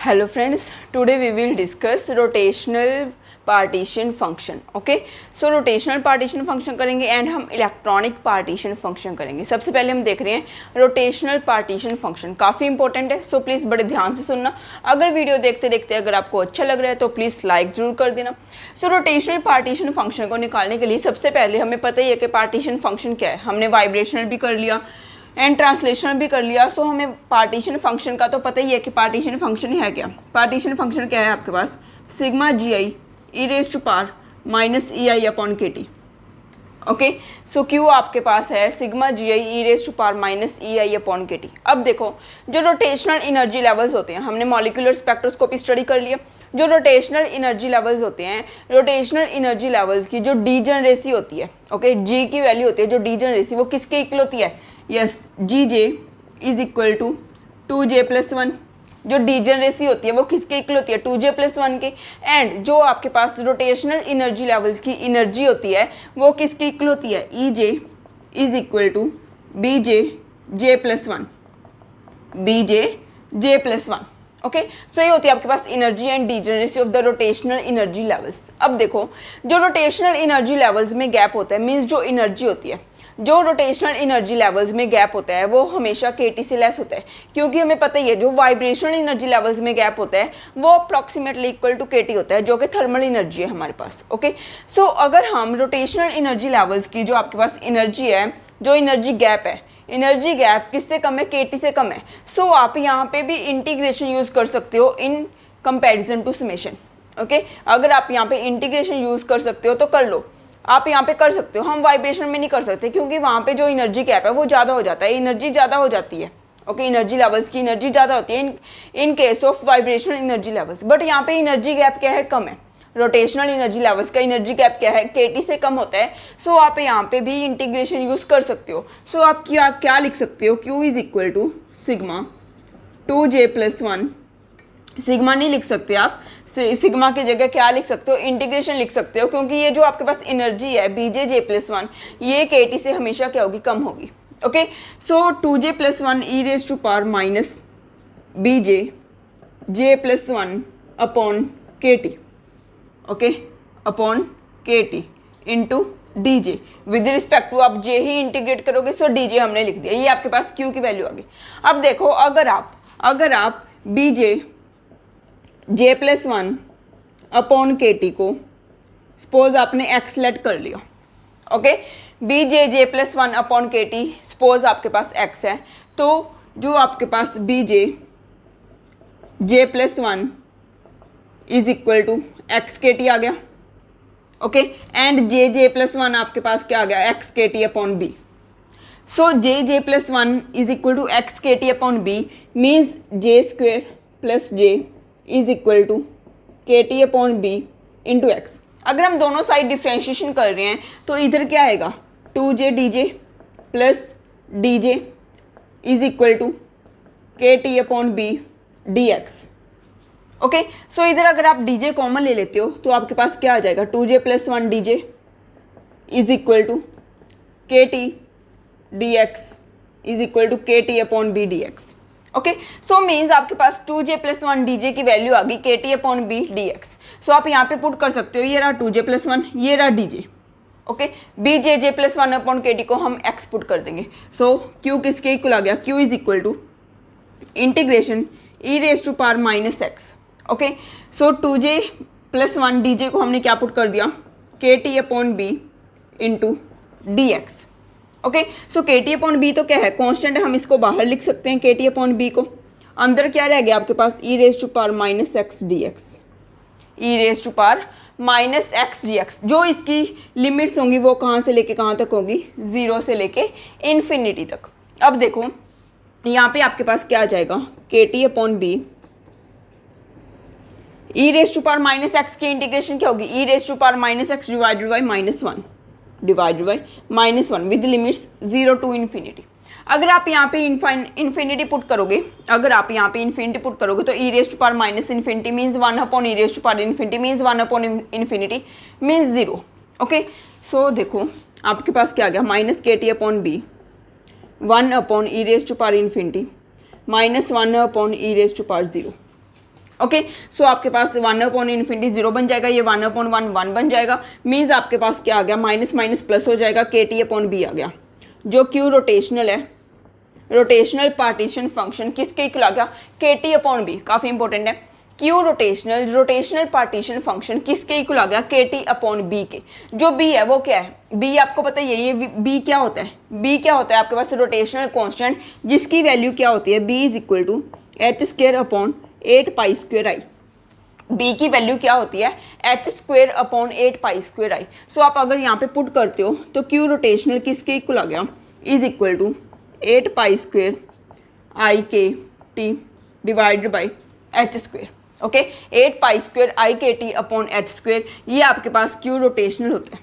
Hello friends, today we will discuss rotational partition function. Okay, so rotational partition function करेंगे and हम electronic partition function करेंगे. सबसे पहले हम देख रहे हैं रोटेशनल पार्टीशन फंक्शन. काफ़ी इंपॉर्टेंट है, सो प्लीज़ बड़े ध्यान से सुनना. अगर वीडियो देखते देखते अगर आपको अच्छा लग रहा है तो प्लीज़ लाइक ज़रूर कर देना. सो रोटेशनल पार्टीशन फंक्शन को निकालने के लिए सबसे पहले हमें पता ही है कि पार्टीशन फंक्शन क्या है. हमने वाइब्रेशनल भी कर लिया एंड ट्रांसलेशन भी कर लिया. सो हमें पार्टीशन फंक्शन का तो पता ही है कि पार्टीशन फंक्शन है क्या. पार्टीशन फंक्शन क्या है आपके पास, sigma g i e raise to power minus e i upon के टी. ओके, सो क्यू आपके पास है sigma g i e raise to power minus e i upon के टी. अब देखो, जो रोटेशनल एनर्जी लेवल्स होते हैं, हमने मॉलिक्यूलर स्पेक्ट्रोस्कोपी स्टडी कर लिया. जो रोटेशनल एनर्जी लेवल्स होते हैं, रोटेशनल एनर्जी लेवल्स की जो डीजनरेसी होती है, ओके, जी की वैल्यू होती है जो डीजनरेसी, वो किसके इक्वल होती है. Yes, G J is equal to 2j + 1. जो डीजनरेसी होती है वो किसके इक्वल होती है, 2j + 1 के. एंड जो आपके पास रोटेशनल एनर्जी लेवल्स की एनर्जी होती है वो किसके इक्वल होती है, E J is equal to B J J + 1, B J J + 1. Okay, so ये होती है आपके पास energy and degeneracy of the rotational energy levels. अब देखो, जो रोटेशनल एनर्जी लेवल्स में गैप होता है, मीन्स जो एनर्जी होती है, जो रोटेशनल एनर्जी लेवल्स में गैप होता है वो हमेशा केटी से लेस होता है. क्योंकि हमें पता ही है जो वाइब्रेशनल एनर्जी लेवल्स में गैप होता है वो अप्रॉक्सीमेटली इक्वल टू केटी होता है, जो कि थर्मल एनर्जी है हमारे पास. ओके, सो अगर हम रोटेशनल एनर्जी लेवल्स की जो आपके पास एनर्जी है, जो एनर्जी गैप है, एनर्जी गैप किससे कम है, केटी से कम है. सो आप यहाँ पे भी इंटीग्रेशन यूज़ कर सकते हो in comparison to summation. Okay, अगर आप यहाँ पे इंटीग्रेशन यूज़ कर सकते हो तो कर लो, आप यहाँ पे कर सकते हो. हम वाइब्रेशन में नहीं कर सकते क्योंकि वहाँ पे जो एनर्जी गैप है वो ज़्यादा हो जाता है, एनर्जी ज़्यादा हो जाती है. ओके, एनर्जी लेवल्स की एनर्जी ज़्यादा होती है इन case of vibrational energy levels. But यहाँ पे एनर्जी गैप क्या है, कम है. रोटेशनल एनर्जी लेवल्स का एनर्जी गैप क्या है, केटी से कम होता है. सो आप यहाँ पे भी इंटीग्रेशन यूज़ कर सकते हो. सो आप क्या लिख सकते हो, Q is equal to sigma 2j + 1. Sigma नहीं लिख सकते आप, सिग्मा की जगह क्या लिख सकते हो, इंटीग्रेशन लिख सकते हो. क्योंकि ये जो आपके पास एनर्जी है बी जे जे + 1, ये के टी से हमेशा क्या होगी, कम होगी. Okay, so 2j + 1 e raise to power minus B J J + 1 upon के टी. ओके, अपॉन के T into D J. With respect to आप जे ही इंटीग्रेट करोगे, सो डी जे हमने लिख दिया. ये आपके पास क्यू की वैल्यू आ गई. अब देखो, अगर आप बी जे जे + 1 अपॉन के टी को सपोज आपने एक्स लेट कर लिया. Okay, B J J + 1 upon के टी सपोज आपके पास एक्स है, तो जो आपके पास B J J + 1 is equal to x k T आ गया. ओके, एंड जे जे + 1 आपके पास क्या आ गया, x k T upon B. So J J + 1 is equal to x k T upon B means J square plus J is equal to के T upon B into x. अगर हम दोनों side differentiation कर रहे हैं तो इधर क्या आएगा, 2j d J plus d J is equal to के T upon B d x. Okay, so इधर अगर आप डी जे कॉमन ले लेते हो तो आपके पास क्या आ जाएगा, 2j + 1 d J is equal to के T d x is equal to के T upon B d x. Okay, so means आपके पास 2j + 1 डी जे की वैल्यू आ गई k T upon B d x. So आप यहाँ पे पुट कर सकते हो, ये रहा 2j + 1, ये रहा d J. Okay, B J J + 1 upon के टी को हम एक्स पुट कर देंगे. सो क्यू किसके इक्वल आ गया, Q is equal to integration e raise to power minus x. Okay, so 2j + 1 d J को हमने क्या पुट कर दिया, k T upon B into d x. Okay, so k T upon B तो क्या है, कांस्टेंट है, हम इसको बाहर लिख सकते हैं के टी अपॉन बी को. अंदर क्या रह गया आपके पास, e raise to power minus x d x, e raise to power minus x d x. जो इसकी लिमिट्स होंगी वो कहाँ से लेके कहाँ तक होगी, 0 से लेके इन्फिनिटी तक. अब देखो यहाँ पे आपके पास क्या आ जाएगा, k T upon B e raise to power minus x की इंटीग्रेशन क्या होगी, e raise to power minus x divided by -1 divided by -1 with limits 0 to infinity. अगर आप यहाँ पे इन्फिनिटी पुट करोगे, अगर आप यहाँ पे इन्फिनिटी पुट करोगे तो e raise to power minus infinity means 1 upon e raise to power infinity means 1 upon infinity means 0. Okay, so देखो आपके पास क्या आ गया, minus k T upon B 1 upon e raise to power infinity -1 upon e raise to power 0. Okay. So आपके पास 1/∞ 0 बन जाएगा, ये 1/1 1 बन जाएगा। मीन्स आपके पास क्या आ गया, माइनस माइनस प्लस हो जाएगा, KT/B आ गया। जो Q रोटेशनल है, रोटेशनल पार्टीशन फंक्शन किसके इक्वल आ गया, KT/B। काफ़ी इंपॉर्टेंट है। Q rotational, rotational partition function किसके इक्वल आ गया, KT/B के। जो B है वो क्या है, B आपको पता ही है, ये B क्या होता है, B क्या होता है आपके पास रोटेशनल कांस्टेंट, जिसकी वैल्यू क्या होती है, B = h²/8π²i। B की वैल्यू क्या होती है, h²/8π²i। सो आप अगर यहाँ पे पुट करते हो तो Q रोटेशनल किसके इक्वल आ गया, = 8π²IKT divided by h²। Okay, 8π²IKT/h²। ये आपके पास Q रोटेशनल होता है।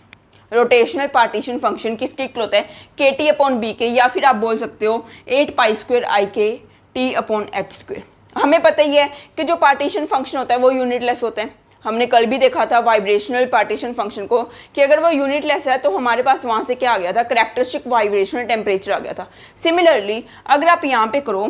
रोटेशनल पार्टीशन फंक्शन किसके इक्वल होता है, KT/B के, या फिर आप बोल सकते हो 8π²IKT/h²। हमें पता ही है कि जो पार्टीशन फंक्शन होता है वो यूनिटलेस होता है। हमने कल भी देखा था वाइब्रेशनल पार्टीशन फंक्शन को कि अगर वो यूनिटलेस है तो हमारे पास वहाँ से क्या आ गया था, करैक्टरिस्टिक वाइब्रेशनल टेम्परेचर आ गया था। सिमिलरली अगर आप यहाँ पे करो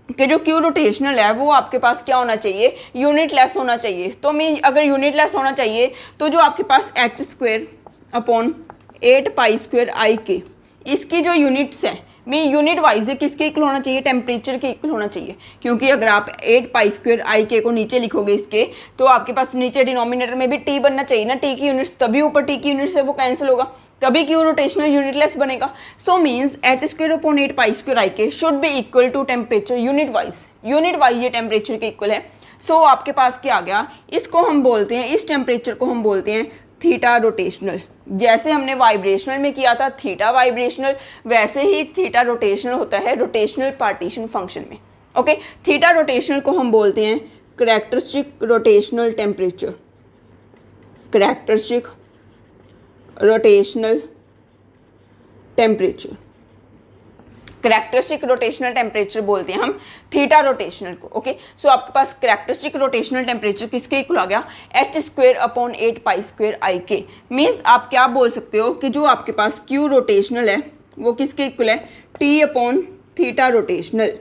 कि जो Q रोटेशनल है वो आपके पास क्या होना चाहिए, यूनिटलेस होना चाहिए। तो मीन अगर यूनिटलेस होना चाहिए तो जो आपके पास h²/8π²IK, इसकी जो यूनिट्स है मीन यूनिट वाइज किसके इक्वल होना चाहिए, टेम्परेचर के इक्वल होना चाहिए। क्योंकि अगर आप 8π²IK को नीचे लिखोगे इसके, तो आपके पास नीचे डिनोमिनेटर में भी T बनना चाहिए ना, T की यूनिट्स, तभी ऊपर T की यूनिट्स है वो कैंसिल होगा, तभी Q रोटेशनल यूनिटलेस बनेगा। So means h²/8π²IK should be equal to temperature unit wise ये टेम्परेचर के इक्वल है। सो आपके पास क्या आ गया, इसको हम बोलते हैं, इस टेम्परेचर को हम बोलते हैं थीटा रोटेशनल। जैसे हमने वाइब्रेशनल में किया था थीटा वाइब्रेशनल, वैसे ही थीटा रोटेशनल होता है रोटेशनल पार्टीशन फंक्शन में। ओके, थीटा रोटेशनल को हम बोलते हैं characteristic rotational temperature, characteristic rotational temperature, characteristic rotational temperature बोलते हैं हम थीटा रोटेशनल को। ओके, सो आपके पास करैक्टरिस्टिक रोटेशनल टेम्परेचर किसके इक्वल आ गया, h²/8π²IK। मीन्स आप क्या बोल सकते हो कि जो आपके पास Q रोटेशनल है वो किसके इक्वल है, T/θ रोटेशनल।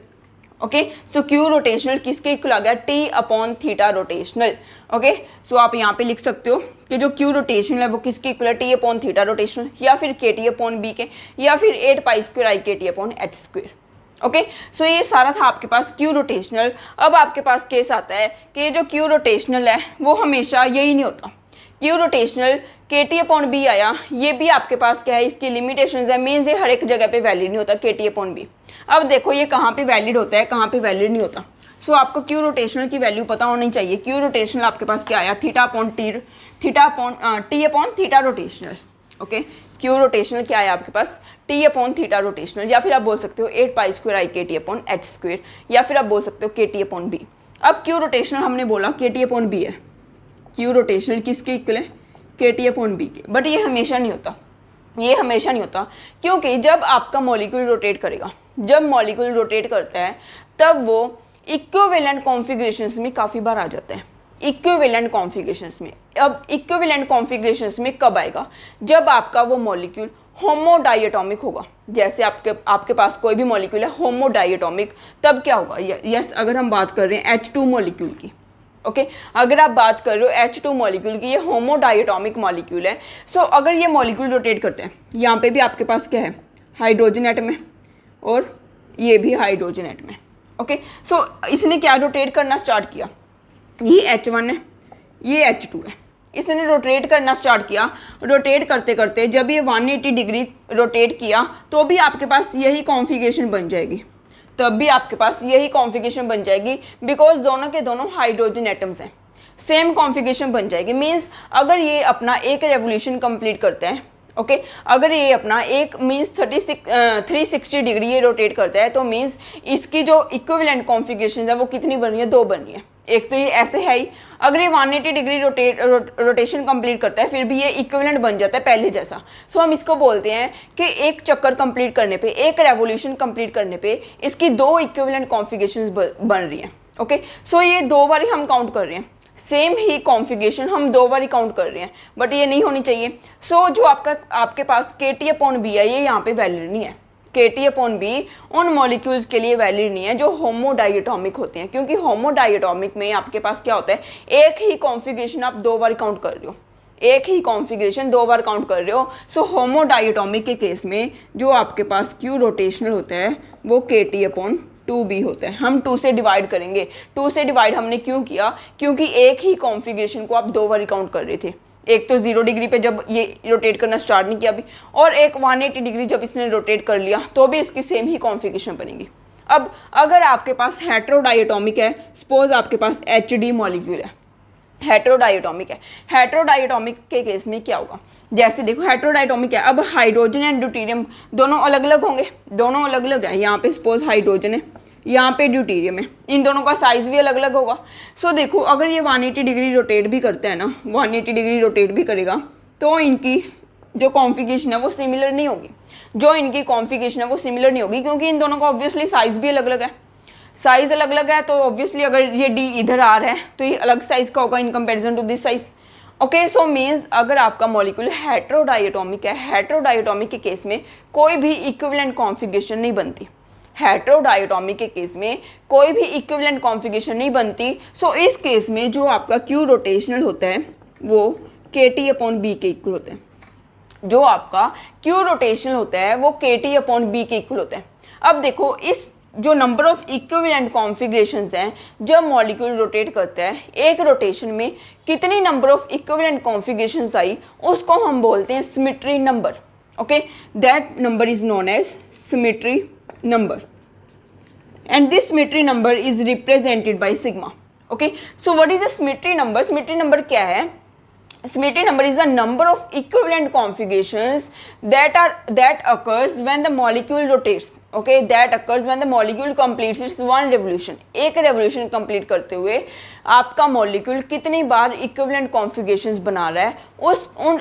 ओके, सो Q रोटेशनल किसके इक्वल आ गया, T/θ रोटेशनल। ओके, सो आप यहाँ पे लिख सकते हो कि जो Q रोटेशनल है वो किसके इक्वल है, T/θ रोटेशनल, या फिर KT/B के, या फिर 8π²IKT/h²। ओके, सो ये सारा था आपके पास Q रोटेशनल। अब आपके पास केस आता है कि ये जो Q रोटेशनल है वो हमेशा यही नहीं होता। Q रोटेशनल KT/B आया, ये भी आपके पास क्या है, इसकी लिमिटेशंस है। मीन्स ये हर एक जगह पे वैलिड नहीं होता KT/B। अब देखो ये कहाँ पे वैलिड होता है, कहाँ पे वैलिड नहीं होता। सो आपको Q रोटेशनल की वैल्यू पता होनी चाहिए। Q रोटेशनल आपके पास क्या आया, T/θ rotational. Okay, Q rotational क्या आया आपके पास, T/θ रोटेशनल, या फिर आप बोल सकते हो 8π²IKT/h², या फिर आप बोल सकते हो KT/B। अब Q रोटेशनल हमने बोला KT/B है, Q रोटेशनल किसके इक्वल है, KT/B के। बट ये हमेशा नहीं होता, ये हमेशा नहीं होता, क्योंकि जब आपका मॉलिक्यूल रोटेट करेगा, जब मॉलिक्यूल रोटेट करता है तब वो इक्विवेलेंट कॉन्फ़िगरेशंस में काफ़ी बार आ जाता है, इक्विवेलेंट कॉन्फ़िगरेशंस में। अब इक्विवेलेंट कॉन्फ़िगरेशंस में कब आएगा, जब आपका वो मॉलिक्यूल होमोडाइएटॉमिक होगा। जैसे आपके पास कोई भी मॉलिक्यूल है होमोडाइएटॉमिक, तब क्या होगा, यस अगर हम बात कर रहे हैं H2 मॉलिक्यूल की। ओके, अगर आप बात कर रहे हो H2 मॉलिक्यूल की, ये होमोडाइएटॉमिक मॉलिक्यूल है। सो अगर ये मॉलिक्यूल रोटेट करते हैं, यहाँ पे भी आपके पास क्या है, हाइड्रोजन एटम है, और ये भी हाइड्रोजन एटम है। ओके, सो इसने क्या रोटेट करना स्टार्ट किया, ये H1 है, ये H2 है, इसने रोटेट करना स्टार्ट किया। रोटेट करते करते जब ये 180 डिग्री रोटेट किया तो भी आपके पास यही कॉन्फ़िगरेशन बन जाएगी, तब भी आपके पास यही कॉन्फ़िगरेशन बन जाएगी, बिकॉज दोनों के दोनों हाइड्रोजन एटम्स हैं, सेम कॉन्फ़िगरेशन बन जाएगी। मीन्स अगर ये अपना एक रेवोल्यूशन कंप्लीट करता है, ओके, अगर ये अपना एक मीन्स 360 डिग्री ये रोटेट करता है, तो मीन्स इसकी जो इक्विवेलेंट कॉन्फ़िगरेशन है वो कितनी बन रही है, 2 बन रही है। एक तो ये ऐसे है ही, अगर ये 180 डिग्री रोटेशन कंप्लीट करता है फिर भी ये इक्विवेलेंट बन जाता है पहले जैसा। सो हम इसको बोलते हैं कि एक चक्कर कंप्लीट करने पे, एक रेवोल्यूशन कंप्लीट करने पे इसकी 2 इक्विवेलेंट कॉन्फ़िगरेशंस बन रही हैं। ओके, सो ये 2 बार ही हम काउंट कर रहे हैं, सेम ही कॉन्फ़िगरेशन हम 2 बार ही काउंट कर रहे हैं, बट ये नहीं होनी चाहिए। सो जो आपके पास KT/B है ये यहाँ पे वैलिड नहीं है, Kt/B उन मॉलिक्यूल्स के लिए वैलिड नहीं है जो होमोडाइएटॉमिक होते हैं, क्योंकि होमोडाइएटॉमिक में आपके पास क्या होता है, एक ही कॉन्फ़िगरेशन आप 2 बार काउंट कर रहे हो, एक ही कॉन्फ़िगरेशन 2 बार काउंट कर रहे हो। सो होमोडाइएटॉमिक के केस में जो आपके पास Q रोटेशनल होता है वो Kt/2b होता है। हम 2 से डिवाइड करेंगे। 2 से डिवाइड हमने क्यों किया, क्योंकि एक ही कॉन्फ़िगरेशन को आप 2 बार काउंट कर रहे थे। एक तो 0 डिग्री पे जब ये रोटेट करना स्टार्ट नहीं किया अभी, और एक 180 डिग्री जब इसने रोटेट कर लिया तो भी इसकी सेम ही कॉन्फ़िगरेशन बनेगी। अब अगर आपके पास हेटेरोडाइएटॉमिक है, सपोज आपके पास HD मॉलिक्यूल है, हेटेरोडाइएटॉमिक है, हेटेरोडाइएटॉमिक के केस में क्या होगा, जैसे देखो हेटेरोडाइएटॉमिक है, अब हाइड्रोजन एंड ड्यूटेरियम दोनों अलग अलग होंगे, दोनों अलग अलग है। यहाँ पे सपोज हाइड्रोजन है, यहाँ पे ड्यूटेरियम है, इन दोनों का साइज़ भी अलग अलग होगा। सो देखो अगर ये 180 डिग्री रोटेट भी करते हैं ना, 180 डिग्री रोटेट भी करेगा तो इनकी जो कॉन्फ़िगरेशन है वो सिमिलर नहीं होगी, जो इनकी कॉन्फ़िगरेशन है वो सिमिलर नहीं होगी, क्योंकि इन दोनों का ऑब्वियसली साइज़ भी अलग अलग है। साइज़ अलग अलग है तो ऑब्वियसली अगर ये D इधर आ रहा है तो ये अलग साइज़ का होगा in comparison to this size. Okay, so means अगर आपका मॉलिक्यूल हेटेरोडाइएटॉमिक है, हेटेरोडाइएटॉमिक के केस में कोई भी इक्विवेलेंट कॉन्फ़िगरेशन नहीं बनती, हेटेरोडाइएटॉमिक के केस में कोई भी इक्विवेलेंट कॉन्फ़िगरेशन नहीं बनती। सो इस केस में जो आपका Q रोटेशनल होता है वो Kt/B के इक्वल होता है, जो आपका Q रोटेशनल होता है वो Kt/B के इक्वल होता है। अब देखो इस जो नंबर ऑफ इक्विवेलेंट कॉन्फ़िगरेशंस हैं जब मॉलिक्यूल रोटेट करता है, एक रोटेशन में कितनी नंबर ऑफ इक्विवेलेंट कॉन्फ़िगरेशंस आई उसको हम बोलते हैं symmetry number. Okay, that number is known as symmetry number, and this symmetry number is represented by sigma. Okay, so what is the symmetry number? Symmetry number क्या है? Symmetry number is the number of equivalent configurations that occurs when the molecule rotates. Okay, that occurs when the molecule completes its one revolution. एक revolution complete करते हुए आपका molecule कितनी बार equivalent configurations बना रहा है,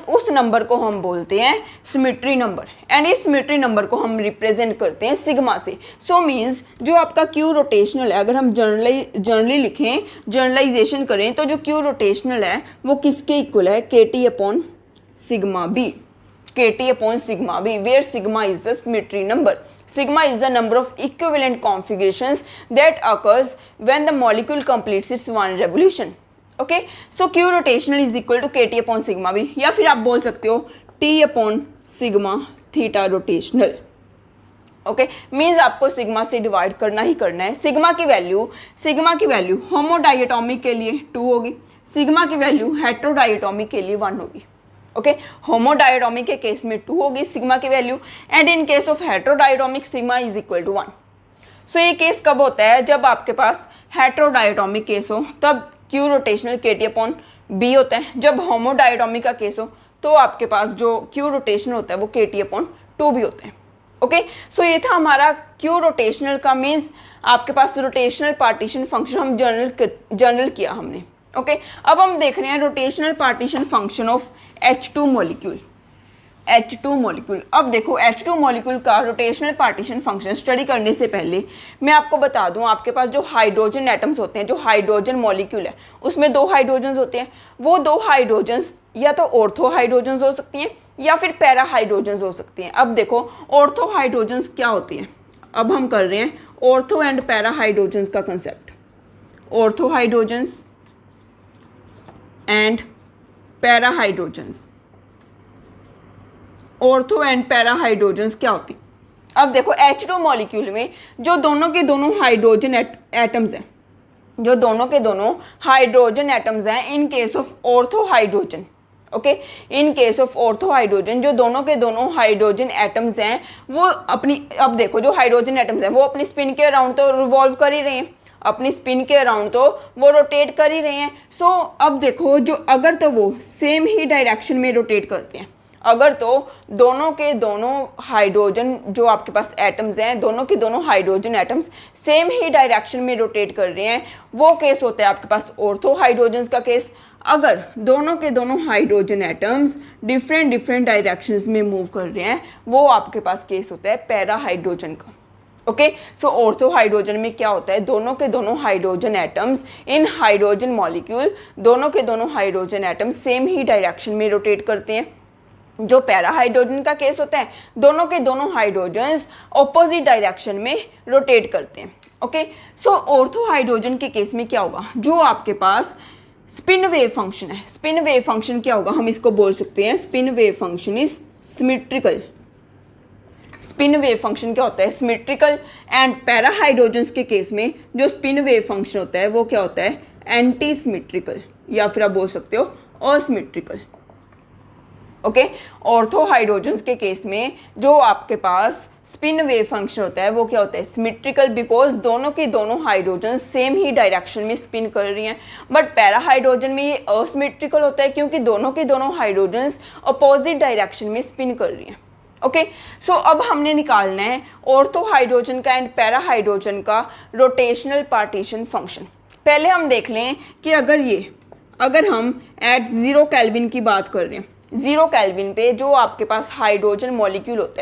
उस नंबर को हम बोलते हैं symmetry number, and इस symmetry number को हम represent करते हैं सिग्मा से। So means जो आपका Q rotational है, अगर हम जनरली लिखें, जनरलाइजेशन करें तो जो Q rotational है वो किसके इक्वल है, Kt/σb, Kt/σb, where sigma is the symmetry number. Sigma is the number of equivalent configurations that occurs when the molecule completes its one revolution. Okay, so Q rotational is equal to Kt/σb, या फिर आप बोल सकते हो T/σ theta rotational. Okay, means आपको sigma से divide करना ही करना है। सिग्मा की वैल्यू होमोडाइएटॉमिक के लिए 2 होगी, सिग्मा की वैल्यू हेटेरोडाइएटॉमिक के लिए 1 होगी। ओके, होमोडाइएटॉमिक के केस में 2 होगी सिग्मा की वैल्यू, and in case of heterodiatomic sigma is equal to 1। So ये केस कब होता है, जब आपके पास हेटेरोडाइएटॉमिक केस हो तब Q रोटेशनल Kt/B होता है, जब होमोडाइएटॉमिक का केस हो तो आपके पास जो Q रोटेशनल होता है वो Kt/2B होता है। ओके, सो ये था हमारा Q रोटेशनल का, मीन्स आपके पास रोटेशनल पार्टीशन फंक्शन हम जनरल किया हमने। ओके, अब हम देख रहे हैं rotational partition function of H2 molecule. अब देखो H2 मॉलिक्यूल का रोटेशनल पार्टीशन फंक्शन स्टडी करने से पहले मैं आपको बता दूं, आपके पास जो हाइड्रोजन एटम्स होते हैं, जो हाइड्रोजन मॉलिक्यूल है उसमें 2 हाइड्रोजन्स होते हैं। वो 2 हाइड्रोजन्स या तो ऑर्थो हाइड्रोजन्स हो सकती हैं या फिर पैरा हाइड्रोजन्स हो सकती हैं। अब देखो ऑर्थो हाइड्रोजन्स क्या होती हैं, अब हम कर रहे हैं ऑर्थो एंड पैरा हाइड्रोजन्स का concept. Ortho hydrogens and para hydrogens, ortho and para hydrogens क्या होती? अब देखो H2 मॉलिक्यूल में जो दोनों के दोनों हाइड्रोजन एटम्स हैं, जो दोनों के दोनों हाइड्रोजन एटम्स हैं इन case of ortho hydrogen. Okay, in case of ortho hydrogen जो दोनों के दोनों हाइड्रोजन एटम्स हैं वो अपनी, अब देखो जो हाइड्रोजन एटम्स हैं वो अपनी स्पिन के अराउंड तो रिवॉल्व कर ही रहे हैं, अपनी स्पिन के अराउंड तो वो रोटेट कर ही रहे हैं। सो अब देखो जो अगर तो वो सेम ही डायरेक्शन में रोटेट करते हैं, अगर तो दोनों के दोनों हाइड्रोजन जो आपके पास एटम्स हैं, दोनों के दोनों हाइड्रोजन एटम्स सेम ही डायरेक्शन में रोटेट कर रहे हैं, वो केस होता है आपके पास ऑर्थो हाइड्रोजन्स का केस। अगर दोनों के दोनों हाइड्रोजन एटम्स डिफरेंट डायरेक्शंस में मूव कर रहे हैं, वो आपके पास केस होता है पैरा हाइड्रोजन का। ओके, सो ऑर्थो हाइड्रोजन में क्या होता है, दोनों के दोनों hydrogen atoms in hydrogen molecule, दोनों के दोनों हाइड्रोजन एटम्स सेम ही डायरेक्शन में रोटेट करते हैं। जो पैरा हाइड्रोजन का केस होता है, दोनों के दोनों हाइड्रोजन्स ऑपोजिट डायरेक्शन में रोटेट करते हैं। ओके, सो ऑर्थो हाइड्रोजन के केस में क्या होगा, जो आपके पास स्पिन वेव फंक्शन है, स्पिन वेव फंक्शन क्या होगा, हम इसको बोल सकते हैं spin wave function is symmetrical. Spin wave function क्या होता है, सिमेट्रिकल। एंड पैरा हाइड्रोजन्स के केस में जो स्पिन वेव फंक्शन होता है वो क्या होता है, एंटी सिमेट्रिकल, या फिर आप बोल सकते हो असिमेट्रिकल। ओके, ऑर्थो हाइड्रोजन्स के केस में जो आपके पास स्पिन वेव फंक्शन होता है वो क्या होता है, सिमेट्रिकल, बिकॉज दोनों के दोनों हाइड्रोजन सेम ही डायरेक्शन में स्पिन कर रही हैं। बट पैरा हाइड्रोजन में ये असिमेट्रिकल होता है क्योंकि दोनों के दोनों हाइड्रोजन्स अपोजिट डायरेक्शन में स्पिन कर रही हैं। ओके, सो अब हमने निकालना है ऑर्थो हाइड्रोजन का एंड पैरा हाइड्रोजन का रोटेशनल पार्टीशन फंक्शन। पहले हम देख लें कि अगर हम एट 0 केल्विन की बात कर रहे हैं, 0 केल्विन पे जो आपके पास हाइड्रोजन मॉलिक्यूल होता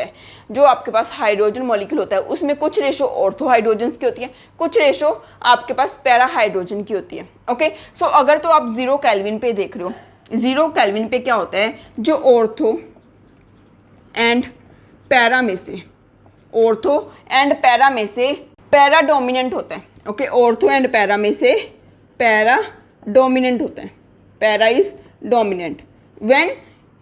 है, उसमें कुछ रेशो ऑर्थो हाइड्रोजन्स की होती है, कुछ रेशो आपके पास पैरा हाइड्रोजन की होती है। ओके, सो अगर तो आप 0 केल्विन पे देख रहे हो, 0 केल्विन पे क्या होता है, जो ऑर्थो एंड पैरा में से पैरा डोमिनेंट होता है। ओके, ऑर्थो एंड पैरा में से पैरा डोमिनेंट होता है, para is dominant when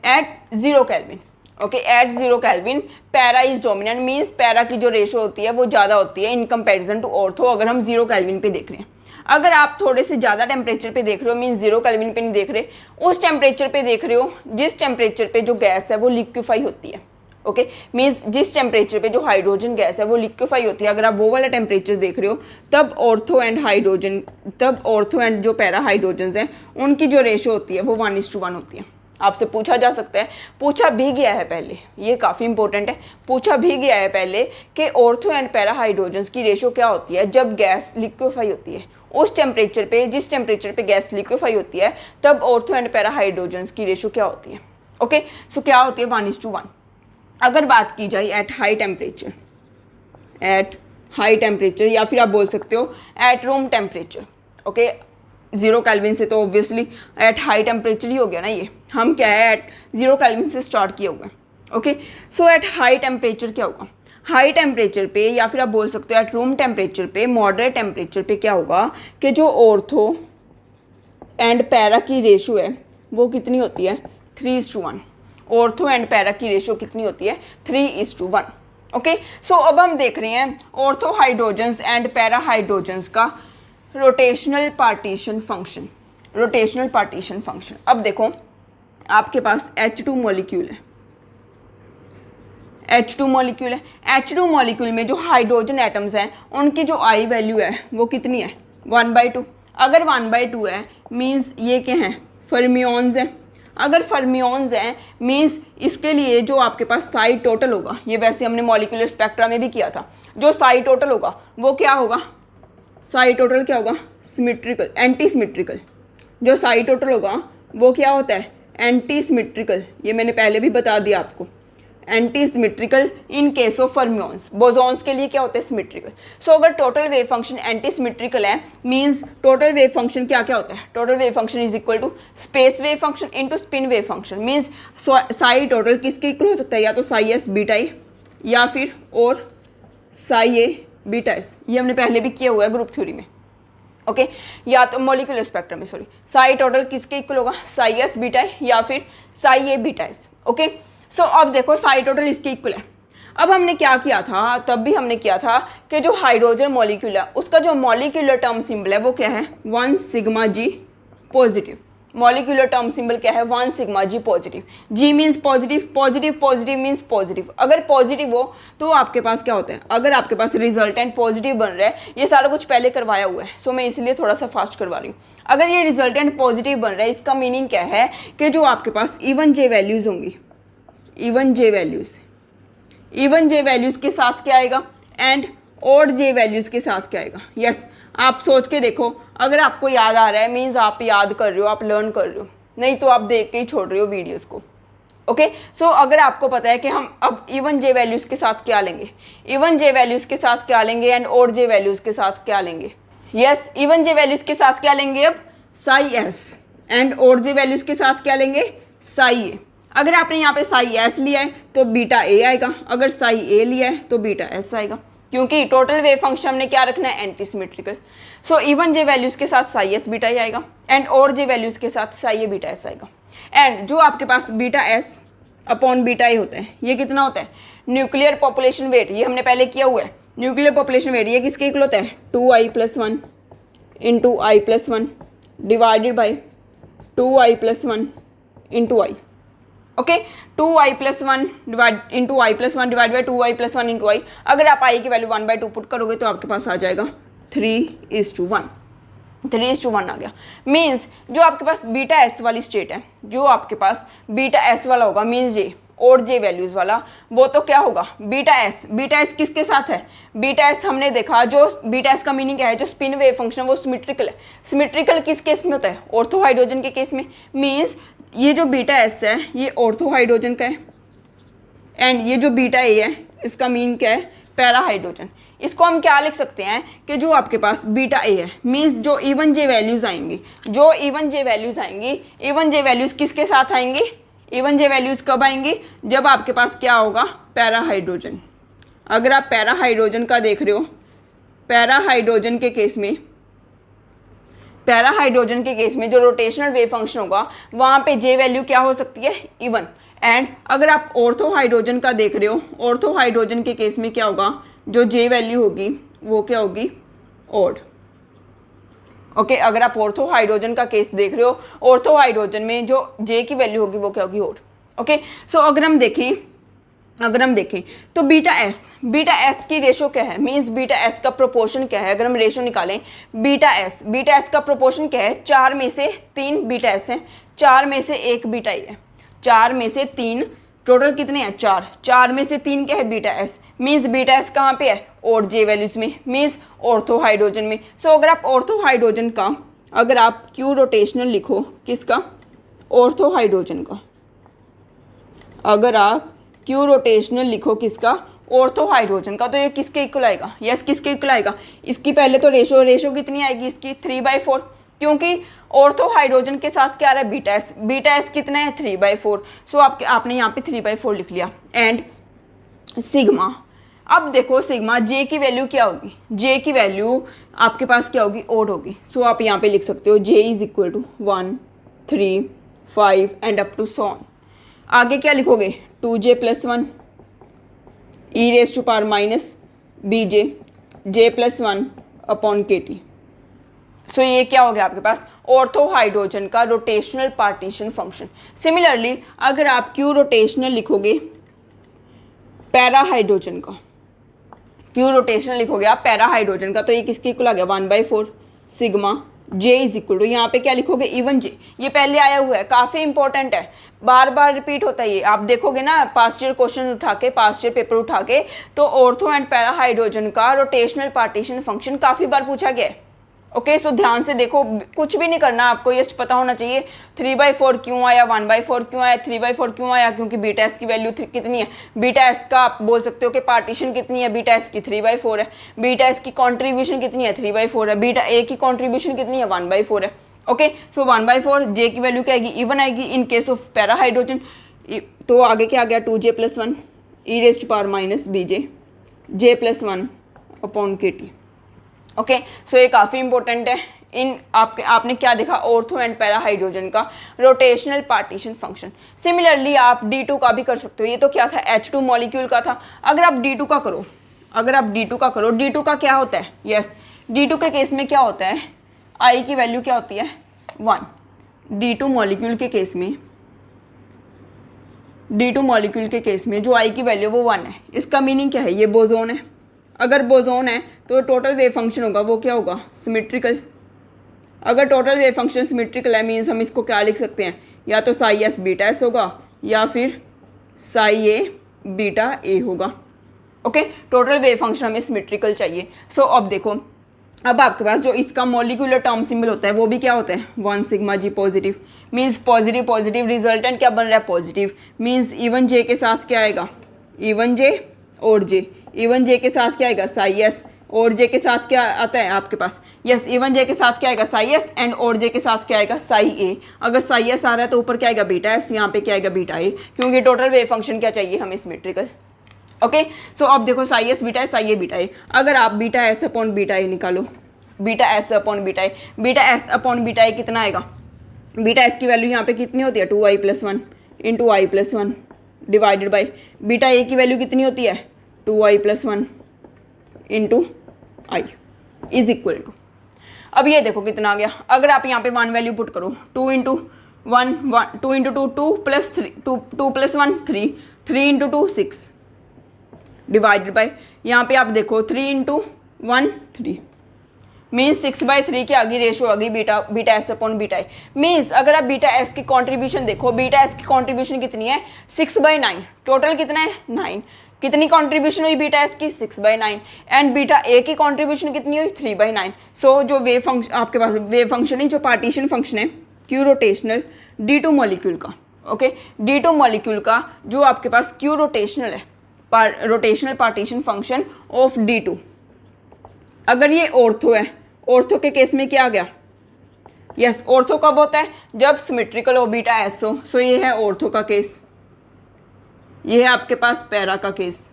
at 0 kelvin. Okay, at 0 kelvin para is dominant, means para की जो रेशो होती है वो ज़्यादा होती है इन कंपैरिजन टू ऑर्थो, अगर हम 0 केल्विन पे देख रहे हैं। अगर आप थोड़े से ज़्यादा टेम्परेचर पे देख रहे हो, मीन्स 0 केल्विन पे नहीं देख रहे, उस टेम्परेचर पे देख रहे हो जिस टेम्परेचर पे जो गैस है वो लिक्विफाई होती है। ओके, मीन्स जिस टेम्परेचर पे जो हाइड्रोजन गैस है वो लिक्विफाई होती है, अगर आप वो वाला टेम्परेचर देख रहे हो, तब ऑर्थो एंड जो पैरा हाइड्रोजन हैं उनकी जो रेशो होती है वो 1:1 होती है। आपसे पूछा जा सकता है, पूछा भी गया है पहले, ये काफ़ी इंपॉर्टेंट है, पूछा भी गया है पहले कि ऑर्थो एंड पैरा हाइड्रोजन्स की रेशो क्या होती है जब गैस लिक्विफाई होती है। उस टेम्परेचर पे, जिस टेम्परेचर पे गैस लिक्विफाई होती है, तब ऑर्थो एंड पैरा हाइड्रोजन्स की रेशो क्या होती है। ओके, सो क्या होती है, 1:1। अगर बात की जाए एट हाई टेम्परेचर, या फिर आप बोल सकते हो at room temperature. Okay, 0 kelvin से तो ऑब्वियसली एट हाई टेम्परेचर ही हो गया ना, ये हम क्या है एट 0 केल्विन से स्टार्ट किया हुआ है। ओके, सो एट हाई टेम्परेचर क्या होगा, हाई टेम्परेचर पे, या फिर आप बोल सकते हो एट रूम टेम्परेचर पे, मॉडरेट टेम्परेचर पे क्या होगा कि जो ऑर्थो एंड पैरा की रेशो है वो कितनी होती है, 3:1। ऑर्थो एंड पैरा की रेशो कितनी होती है, 3:1। ओके, सो अब हम देख रहे हैं ortho hydrogens and para hydrogens का रोटेशनल पार्टीशन फंक्शन। अब देखो आपके पास H2 मॉलिक्यूल है, H2 मॉलिक्यूल में जो हाइड्रोजन एटम्स हैं उनकी जो I वैल्यू है वो कितनी है, 1/2। अगर 1/2 है मीन्स ये क्या हैं, फर्मियॉन्स हैं। अगर फर्मियॉन्स हैं मीन्स इसके लिए जो आपके पास साई टोटल होगा, ये वैसे हमने मॉलिक्यूलर स्पेक्ट्रा में भी किया था, जो साई टोटल होगा वो क्या होगा, साई टोटल क्या होगा, सिमेट्रिकल, एंटी सिमेट्रिकल। जो साई टोटल होगा वो क्या होता है, एंटी सिमेट्रिकल। ये मैंने पहले भी बता दिया आपको, anti symmetrical in case of fermions. Bosons के लिए क्या होता है, सिमेट्रिकल। सो अगर total wave function anti symmetrical है मीन्स टोटल वेव फंक्शन क्या क्या होता है, total wave function is equal to space wave function into spin wave function. Means psi total किसके इक्वल हो सकता है, या तो साई एस बीटा ई, या फिर और साई ए बीटा एस। ये हमने पहले भी किया हुआ है ग्रुप थ्योरी में। ओके, या तो मॉलिक्यूलर स्पेक्ट्रम में, सॉरी, साई टोटल किसके इक्वल होगा, साई एस बीटा ए या फिर Sai a beta S. Okay, सो अब देखो साई टोटल इसके इक्वल है। अब हमने क्या किया था, तब भी हमने किया था कि जो हाइड्रोजन मॉलिक्यूल है उसका जो मॉलिक्यूलर टर्म सिंबल है वो क्या है, 1 sigma g positive. Molecular term symbol क्या है, 1 sigma g positive. G means positive, positive means positive. अगर पॉजिटिव हो तो आपके पास क्या होता है, अगर आपके पास रिजल्टेंट पॉजिटिव बन रहा है, ये सारा कुछ पहले करवाया हुआ है, सो मैं इसलिए थोड़ा सा फास्ट करवा रही हूँ। अगर ये रिजल्टेंट पॉजिटिव बन रहा है, इसका मीनिंग क्या है कि जो आपके पास इवन जे वैल्यूज़ होंगी, इवन जे वैल्यूज़ के साथ क्या आएगा, एंड ऑड जे वैल्यूज़ के साथ क्या आएगा। यस, आप सोच के देखो, अगर आपको याद आ रहा है मीन्स आप याद कर रहे हो, आप लर्न कर रहे हो, नहीं तो आप देख के ही छोड़ रहे हो वीडियोस को। ओके, सो अगर आपको पता है कि हम अब इवन जे वैल्यूज़ के साथ क्या लेंगे, इवन जे वैल्यूज़ के साथ क्या लेंगे एंड ऑड जे वैल्यूज़ के साथ क्या लेंगे। यस, इवन जे वैल्यूज़ के साथ क्या लेंगे अब, Sai S, and odd J values के साथ क्या लेंगे, साई ए। अगर आपने यहाँ पे साई एस लिया है तो बीटा ए आएगा, अगर साई ए लिया है तो बीटा एस आएगा, क्योंकि टोटल वेव फंक्शन हमने क्या रखना है, एंटी सिमेट्रिकल। सो इवन जे वैल्यूज़ के साथ साई एस बीटा ही आएगा एंड और जे वैल्यूज़ के साथ साई ए बीटा एस आएगा। एंड जो आपके पास beta s upon beta a होता है, ये कितना होता है, न्यूक्लियर पॉपुलेशन वेट, ये हमने पहले किया हुआ है। न्यूक्लियर पॉपुलेशन वेट ये किसके इक्वल होता है, 2i+1 into i+1 divided by 2i+1 into I. Okay, 2i+1 divide into i+1 divide by 2i+1 into I. अगर आप आई की वैल्यू 1/2 पुट करोगे तो आपके पास आ जाएगा 3:1, 3:1 आ गया। मीन्स जो आपके पास बीटा एस वाली स्टेट है, जो आपके पास बीटा एस वाला होगा मीन्स जे और जे वैल्यूज़ वाला, वो तो क्या होगा, बीटा एस। बीटा एस किसके साथ है, बीटा एस हमने देखा, जो बीटा एस का मीनिंग क्या है, जो स्पिन वेव फंक्शन वो सिमेट्रिकल है। सिमेट्रिकल किस केस में होता है, ऑर्थो हाइड्रोजन के केस में। मीन्स ये जो बीटा एस है ये ऑर्थो हाइड्रोजन का है एंड ये जो बीटा ए है इसका मीन क्या है, पैरा हाइड्रोजन। इसको हम क्या लिख सकते हैं कि जो आपके पास बीटा ए है मीन्स जो इवन जे वैल्यूज़ आएंगी, जो इवन जे वैल्यूज़ आएंगी, इवन जे वैल्यूज़ किसके साथ आएंगी, इवन जे वैल्यूज़ कब आएंगी, जब आपके पास क्या होगा, पैरा हाइड्रोजन। अगर आप पैरा हाइड्रोजन का देख रहे हो, पैरा हाइड्रोजन के केस में, पैरा हाइड्रोजन के केस में जो रोटेशनल वेव फंक्शन होगा वहाँ पे जे वैल्यू क्या हो सकती है, इवन। एंड अगर आप ऑर्थो हाइड्रोजन का देख रहे हो, ऑर्थो हाइड्रोजन के केस में क्या होगा, जो जे वैल्यू होगी वो क्या होगी, ऑड। ओके, अगर आप ऑर्थो हाइड्रोजन का केस देख रहे हो, ऑर्थो हाइड्रोजन में जो जे की वैल्यू होगी वो क्या होगी, ऑड। ओके, सो अगर हम देखें तो बीटा एस की रेशो क्या है, मीन्स बीटा एस का प्रोपोर्शन क्या है। अगर हम रेशो निकालें बीटा एस का प्रोपोर्शन क्या है, 4 में से 3 बीटा एस हैं, 4 में से 1 बीटा ए है, 4 में से 3, टोटल कितने हैं, 4, 4 में से 3 क्या है, beta S. Means beta S कहाँ पे है, और जे वैल्यूज़ में, मीन्स ऑर्थो हाइड्रोजन में। सो अगर आप ऑर्थो हाइड्रोजन का, अगर आप क्यू रोटेशनल लिखो, किसका, ऑर्थो हाइड्रोजन का, अगर आप क्यू रोटेशनल लिखो किसका, ऑर्थो हाइड्रोजन का, तो ये किसके इक्वल आएगा, यस किसके इक्वल आएगा। इसकी पहले तो रेशो कितनी आएगी इसकी, 3/4, क्योंकि ऑर्थो हाइड्रोजन के साथ क्या रहा है, बीटा एस कितना है, 3/4। सो आपने यहाँ पे 3/4 लिख लिया। एंड सिग्मा, अब देखो सिग्मा जे की वैल्यू क्या होगी, जे की वैल्यू आपके पास क्या होगी, ओड होगी। सो आप यहाँ पे लिख सकते हो J is equal to 1, 3, 5 and up to so on. आगे क्या लिखोगे, 2j+1 e⁻⁻bj j+1 upon kt। सो ये क्या हो गया आपके पास, ऑर्थो हाइड्रोजन का रोटेशनल पार्टीशन फंक्शन। सिमिलरली अगर आप क्यू रोटेशनल लिखोगे पैरा हाइड्रोजन का, क्यू रोटेशनल लिखोगे आप पैरा हाइड्रोजन का, तो ये किसके इक्वल आ गया, 1/4 sigma J is equal to, यहाँ पे क्या लिखोगे, इवन जे। ये पहले आया हुआ है, काफ़ी इंपॉर्टेंट है, बार बार रिपीट होता है ये। आप देखोगे ना पास्ट ईयर क्वेश्चन उठा के, पास्ट ईयर पेपर उठा के, तो ऑर्थो एंड पैरा हाइड्रोजन का रोटेशनल पार्टीशन फंक्शन काफ़ी बार पूछा गया है। ओके, सो ध्यान से देखो, कुछ भी नहीं करना, आपको ये पता होना चाहिए 3/4 क्यों आया, 1/4 क्यों आया, 3/4 क्यों आया, क्योंकि बीटा एस की वैल्यू कितनी है, बीटा एस का आप बोल सकते हो कि पार्टीशन कितनी है, बीटा एस की 3/4 है, बीटा एस की कॉन्ट्रीब्यूशन कितनी है, 3/4 है, बीटा ए की कॉन्ट्रीब्यूशन कितनी है, 1/4 है। ओके, सो 1/4 जे की वैल्यू क्या आएगी, इवन आएगी इन केस ऑफ पैरा हाइड्रोजन। तो आगे क्या आ गया, 2j+1 e⁻⁻bj j+1 upon kt। Okay, so ये काफ़ी इंपॉर्टेंट है। इन आपने क्या देखा, ऑर्थो एंड पैरा हाइड्रोजन का रोटेशनल पार्टीशन फंक्शन। सिमिलरली आप D2 का भी कर सकते हो। ये तो क्या था, H2 मॉलिक्यूल का था। अगर आप D2 का करो, D2 का क्या होता है, यस D2 के केस में क्या होता है, I की वैल्यू क्या होती है, 1। D2 मॉलिक्यूल के केस में जो I की वैल्यू वो 1 है। इसका मीनिंग क्या है, ये बोजोन है। अगर बोजोन है तो टोटल वेव फंक्शन होगा वो क्या होगा, सिमेट्रिकल। अगर टोटल वेव फंक्शन सिमेट्रिकल है मीन्स हम इसको क्या लिख सकते हैं, या तो साई एस बीटा एस होगा या फिर साई ए बीटा ए होगा। ओके, टोटल वेव फंक्शन हमें सिमेट्रिकल चाहिए। सो अब देखो, अब आपके पास जो इसका मॉलिक्यूलर टर्म सिंबल होता है वो भी क्या होता है, 1 sigma g positive. Means positive resultant क्या बन रहा है, पॉजिटिव। मीन्स इवन जे के साथ क्या आएगा, इवन जे और जे, इवन जे के साथ क्या आएगा, साई एस, और जे के साथ क्या आता है आपके पास, यस इवन जे के साथ क्या आएगा साई एस, एंड और जे के साथ क्या आएगा साई ए। अगर साई एस आ रहा है तो ऊपर क्या आएगा बीटा एस, यहाँ पे क्या आएगा बीटा ए, क्योंकि टोटल वेव फंक्शन क्या चाहिए हमें सिमेट्रिकल। ओके सो अब देखो साई एस बीटा है, साई ए बीटा ए। अगर आप beta s upon beta a निकालो, beta s upon beta a, beta s upon beta a कितना आएगा, बीटा एस की वैल्यू यहाँ पे कितनी होती है 2i+1 into i+1 divided by beta A की वैल्यू कितनी होती है 2i+1 into I is equal to, अब ये देखो कितना आ गया। अगर आप यहाँ पे 1 वैल्यू पुट करो, 2 into 1 2 into 2 2 plus 3 2 plus 1 3 3 into 2 6 divided by यहाँ पे आप देखो 3 इंटू 1 3 मीन्स 6/3 की आगे रेशो आ गई बीटा एस अपॉन बीटा ए। मीन्स अगर आप बीटा एस की कॉन्ट्रीब्यूशन देखो, बीटा एस की कॉन्ट्रीब्यूशन कितनी है 6/9, टोटल कितना है 9। कितनी कॉन्ट्रीब्यूशन हुई बीटा एस की 6/9, एंड बीटा ए की कॉन्ट्रीब्यूशन कितनी हुई 3/9। सो जो वेव फंक्शन आपके पास वेव फंक्शन है, जो पार्टीशन फंक्शन है क्यू रोटेशनल D2 मॉलिक्यूल का, ओके D2 मॉलिक्यूल का जो आपके पास क्यू रोटेशनल है, rotational partition function of D2। अगर ये ऑर्थो है, ऑर्थो के केस में क्या आ गया, यस ऑर्थो कब होता है जब सिमेट्रिकल हो बीटा एस हो। सो ये है ऑर्थो का केस, ये है आपके पास पैरा का केस।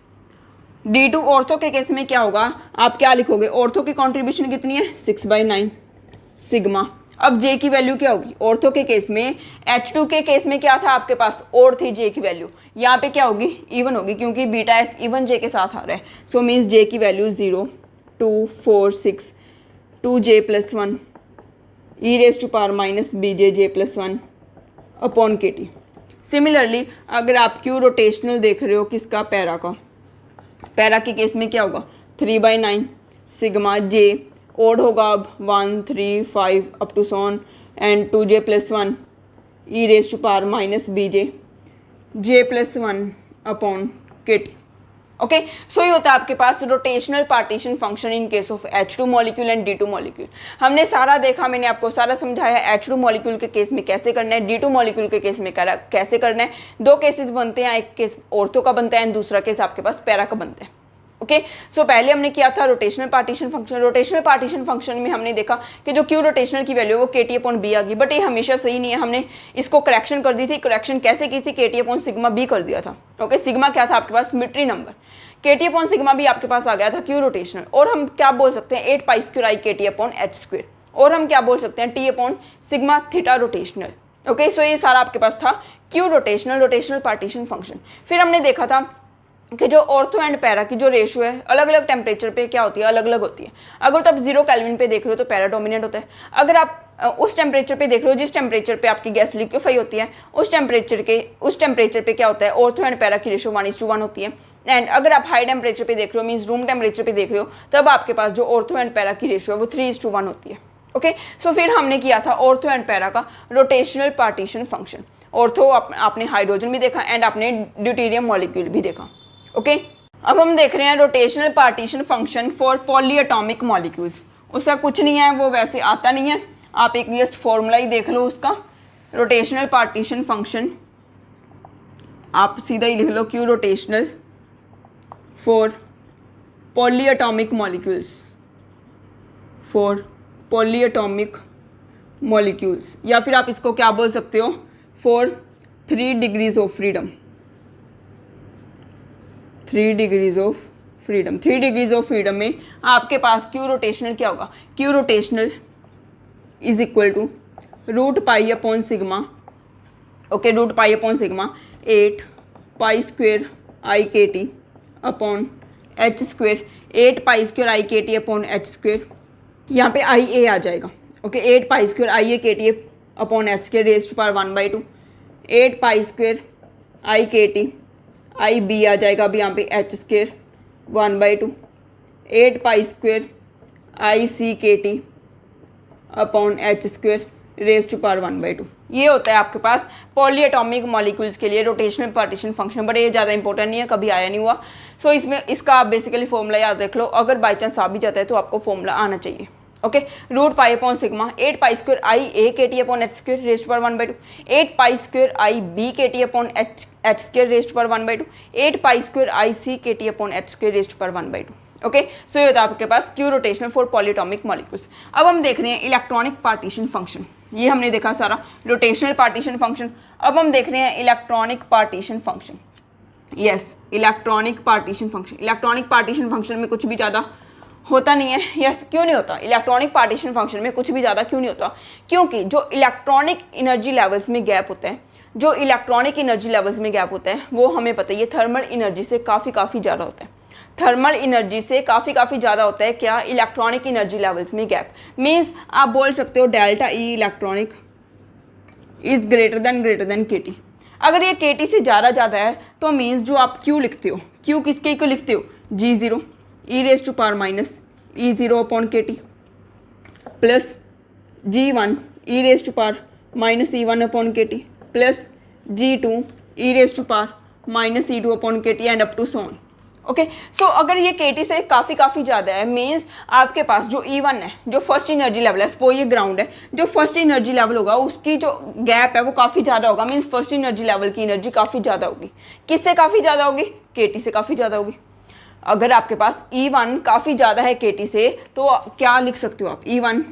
D2 ऑर्थो के केस में क्या होगा, आप क्या लिखोगे, ऑर्थो की कॉन्ट्रीब्यूशन कितनी है 6/9 सिग्मा। अब जे की वैल्यू क्या होगी, ऑर्थो के केस में H2 के केस में क्या था आपके पास और थी जे की वैल्यू, यहाँ पे क्या होगी इवन होगी, क्योंकि बीटा एस इवन जे के साथ आ रहा है। सो मीन्स जे की value 0 2 4 6 2j+1 e⁻⁻ bj+1 upon के टी। सिमिलरली अगर आप क्यू रोटेशनल देख रहे हो किसका, पैरा का, पैरा के केस में क्या होगा 3/9 सिग्मा जे ओड होगा अब 1 3 5 up to so on and 2j+1 e⁻⁻ bj j+1 upon के टी। ओके सो ये होता है आपके पास rotational partition function in case of H2 molecule and D2 molecule. हमने सारा देखा, मैंने आपको सारा समझाया H2 मॉलिक्यूल के केस में कैसे करना है, D2 मॉलिक्यूल के केस में कैसे करना है। दो केसेस बनते हैं, एक केस ऑर्थो का बनता है एंड दूसरा केस आपके पास पैरा का बनता है। ओके सो पहले हमने किया था rotational partition function. Rotational partition function में हमने देखा कि जो क्यू रोटेशनल की वैल्यू है वो KT अपॉन बी आ गई, बट ये हमेशा सही नहीं है। हमने इसको करेक्शन कर दी थी। करेक्शन कैसे की थी, KT अपॉन सिग्मा बी कर दिया था। ओके सिग्मा क्या था आपके पास symmetry number, KT upon sigma भी आपके पास आ गया था क्यू रोटेशनल। और हम क्या बोल सकते हैं 8π² KT अपॉन h², और हम क्या बोल सकते हैं T upon sigma theta rotational. Okay so ये सारा आपके पास था क्यू रोटेशनल पार्टीशन फंक्शन। फिर हमने देखा था कि जो ऑर्थो एंड पैरा की जो रेशो है अलग अलग टेम्परेचर पे क्या होती है, अलग अलग होती है। अगर तो आप 0 केल्विन पे देख रहे हो तो पैरा डोमिनेंट होता है। अगर आप उस टेम्परेचर पे देख रहे हो जिस टेम्परेचर पे आपकी गैस लिक्विफाई होती है, उस टेम्परेचर पे क्या होता है ऑर्थो एंड पैरा की रेशो 1:1 होती है। एंड अगर आप हाई टेम्परेचर पे देख रहे हो मीन्स रूम टेम्परेचर पे देख रहे हो, तब आपके पास जो ऑर्थो एंड पैरा की रेशो है वो 3:1 होती है। ओके सो फिर हमने किया था ऑर्थो एंड पैरा का रोटेशनल पार्टीशन फंक्शन। ऑर्थो आपने हाइड्रोजन भी देखा एंड आपने ड्यूटेरियम मॉलिक्यूल भी देखा। ओके अब हम देख रहे हैं rotational partition function for polyatomic molecules. उसका कुछ नहीं है, वो वैसे आता नहीं है, आप एक जस्ट फॉर्मूला ही देख लो उसका। रोटेशनल पार्टीशन फंक्शन आप सीधा ही लिख लो Q rotational for polyatomic molecules, for polyatomic molecules, या फिर आप इसको क्या बोल सकते हो for 3 degrees of freedom. 3 degrees of freedom. 3 degrees of freedom में आपके पास क्यू रोटेशनल क्या होगा, Q rotational is equal to √π upon sigma. Okay √π upon sigma 8π² IKT upon h², 8π² IKT upon h²। यहाँ पे IA आ जाएगा। Okay 8π² IKT upon h² raised to power 1/2, 8π² IKT IB आ जाएगा अब यहाँ पे h² 1/2, 8π² ICKT upon h² raised to power 1/2। ये होता है आपके पास पॉलीएटॉमिक मॉलिक्यूल्स के लिए रोटेशनल पार्टीशन फंक्शन, बट ये ज़्यादा इंपॉर्टेंट नहीं है, कभी आया नहीं हुआ। सो इसमें इसका आप बेसिकली फॉर्मूला याद रख लो, अगर बाई चांस आ भी जाता है तो आपको फॉर्मूला आना चाहिए। Okay √π upon sigma 8π² IAKT upon h² raised to power 1/2, 8π² IBKT upon h² raised to power 1/2, 8π² ICKT upon h² raised to power 1/2। Okay, so ये होता है आपके पास Q rotational for polyatomic molecules. अब हम देख रहे हैं इलेक्ट्रॉनिक पार्टीशन फंक्शन। ये हमने देखा सारा रोटेशनल पार्टीशन फंक्शन। अब हम देख रहे हैं electronic partition function. Yes, electronic partition function. Electronic partition function में कुछ भी ज़्यादा होता नहीं है। यस, क्यों नहीं होता? इलेक्ट्रॉनिक पार्टीशन फंक्शन में कुछ भी ज़्यादा क्यों नहीं होता? क्योंकि जो इलेक्ट्रॉनिक एनर्जी लेवल्स में गैप होता है, जो इलेक्ट्रॉनिक एनर्जी लेवल्स में गैप होता है, वो हमें पता है ये थर्मल एनर्जी से काफ़ी ज़्यादा होता है। थर्मल एनर्जी से काफ़ी ज़्यादा होता है क्या? इलेक्ट्रॉनिक एनर्जी लेवल्स में गैप। मीन्स आप बोल सकते हो delta E electronic is greater than के टी। अगर ये के टी से ज़्यादा है तो मीन्स जो आप क्यू लिखते हो, क्यू किसके को लिखते हो? G0 e raise to power minus E0 upon के T plus G1 e raise to power minus E1 upon के T plus G2 e raise to power minus E2 upon के T and up to so on. Okay, so अगर ये के T से काफ़ी ज़्यादा है, मीन्स आपके पास जो E1 है, जो फर्स्ट एनर्जी लेवल है, सपोज ये ग्राउंड है, जो फर्स्ट एनर्जी लेवल होगा उसकी जो गैप है वो काफ़ी ज़्यादा होगा। मीन्स फर्स्ट एनर्जी लेवल की एनर्जी काफ़ी ज़्यादा होगी। किससे काफ़ी ज़्यादा होगी? के टी से काफ़ी ज़्यादा होगी। अगर आपके पास E1 काफ़ी ज़्यादा है के टी से तो क्या लिख सकते हो आप? E1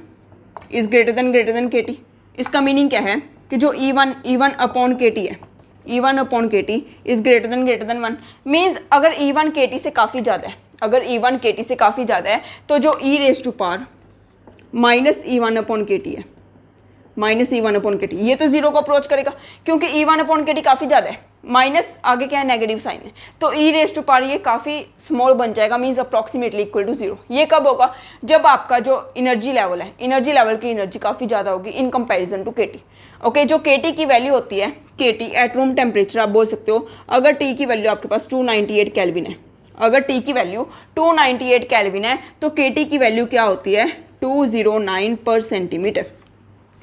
इज़ ग्रेटर देन के टी। इसका मीनिंग क्या है कि जो E1 अपॉन के टी है, E1 अपॉन के T is greater than 1। Means अगर E1 के टी से काफ़ी ज़्यादा है, अगर E1 के टी से काफ़ी ज़्यादा है तो जो e raise to power minus E1 upon के टी है, माइनस E1 अपॉन के टी, ये तो जीरो को अप्रोच करेगा क्योंकि E1 अपॉन के टी काफ़ी ज़्यादा है। माइनस आगे क्या है? नेगेटिव साइन है, तो ई रेज टू पावर ये काफ़ी स्मॉल बन जाएगा। Means approximately equal to zero. ये कब होगा? जब आपका जो एनर्जी लेवल है, एनर्जी लेवल की एनर्जी काफ़ी ज़्यादा होगी इन कंपैरिजन टू के टी। ओके, जो के टी की वैल्यू होती है, के टी एट रूम टेम्परेचर आप बोल सकते हो। अगर टी की वैल्यू आपके पास 298 केल्विन है, अगर टी की वैल्यू 298 केल्विन है तो के टी की वैल्यू क्या होती है? 209 पर सेंटीमीटर।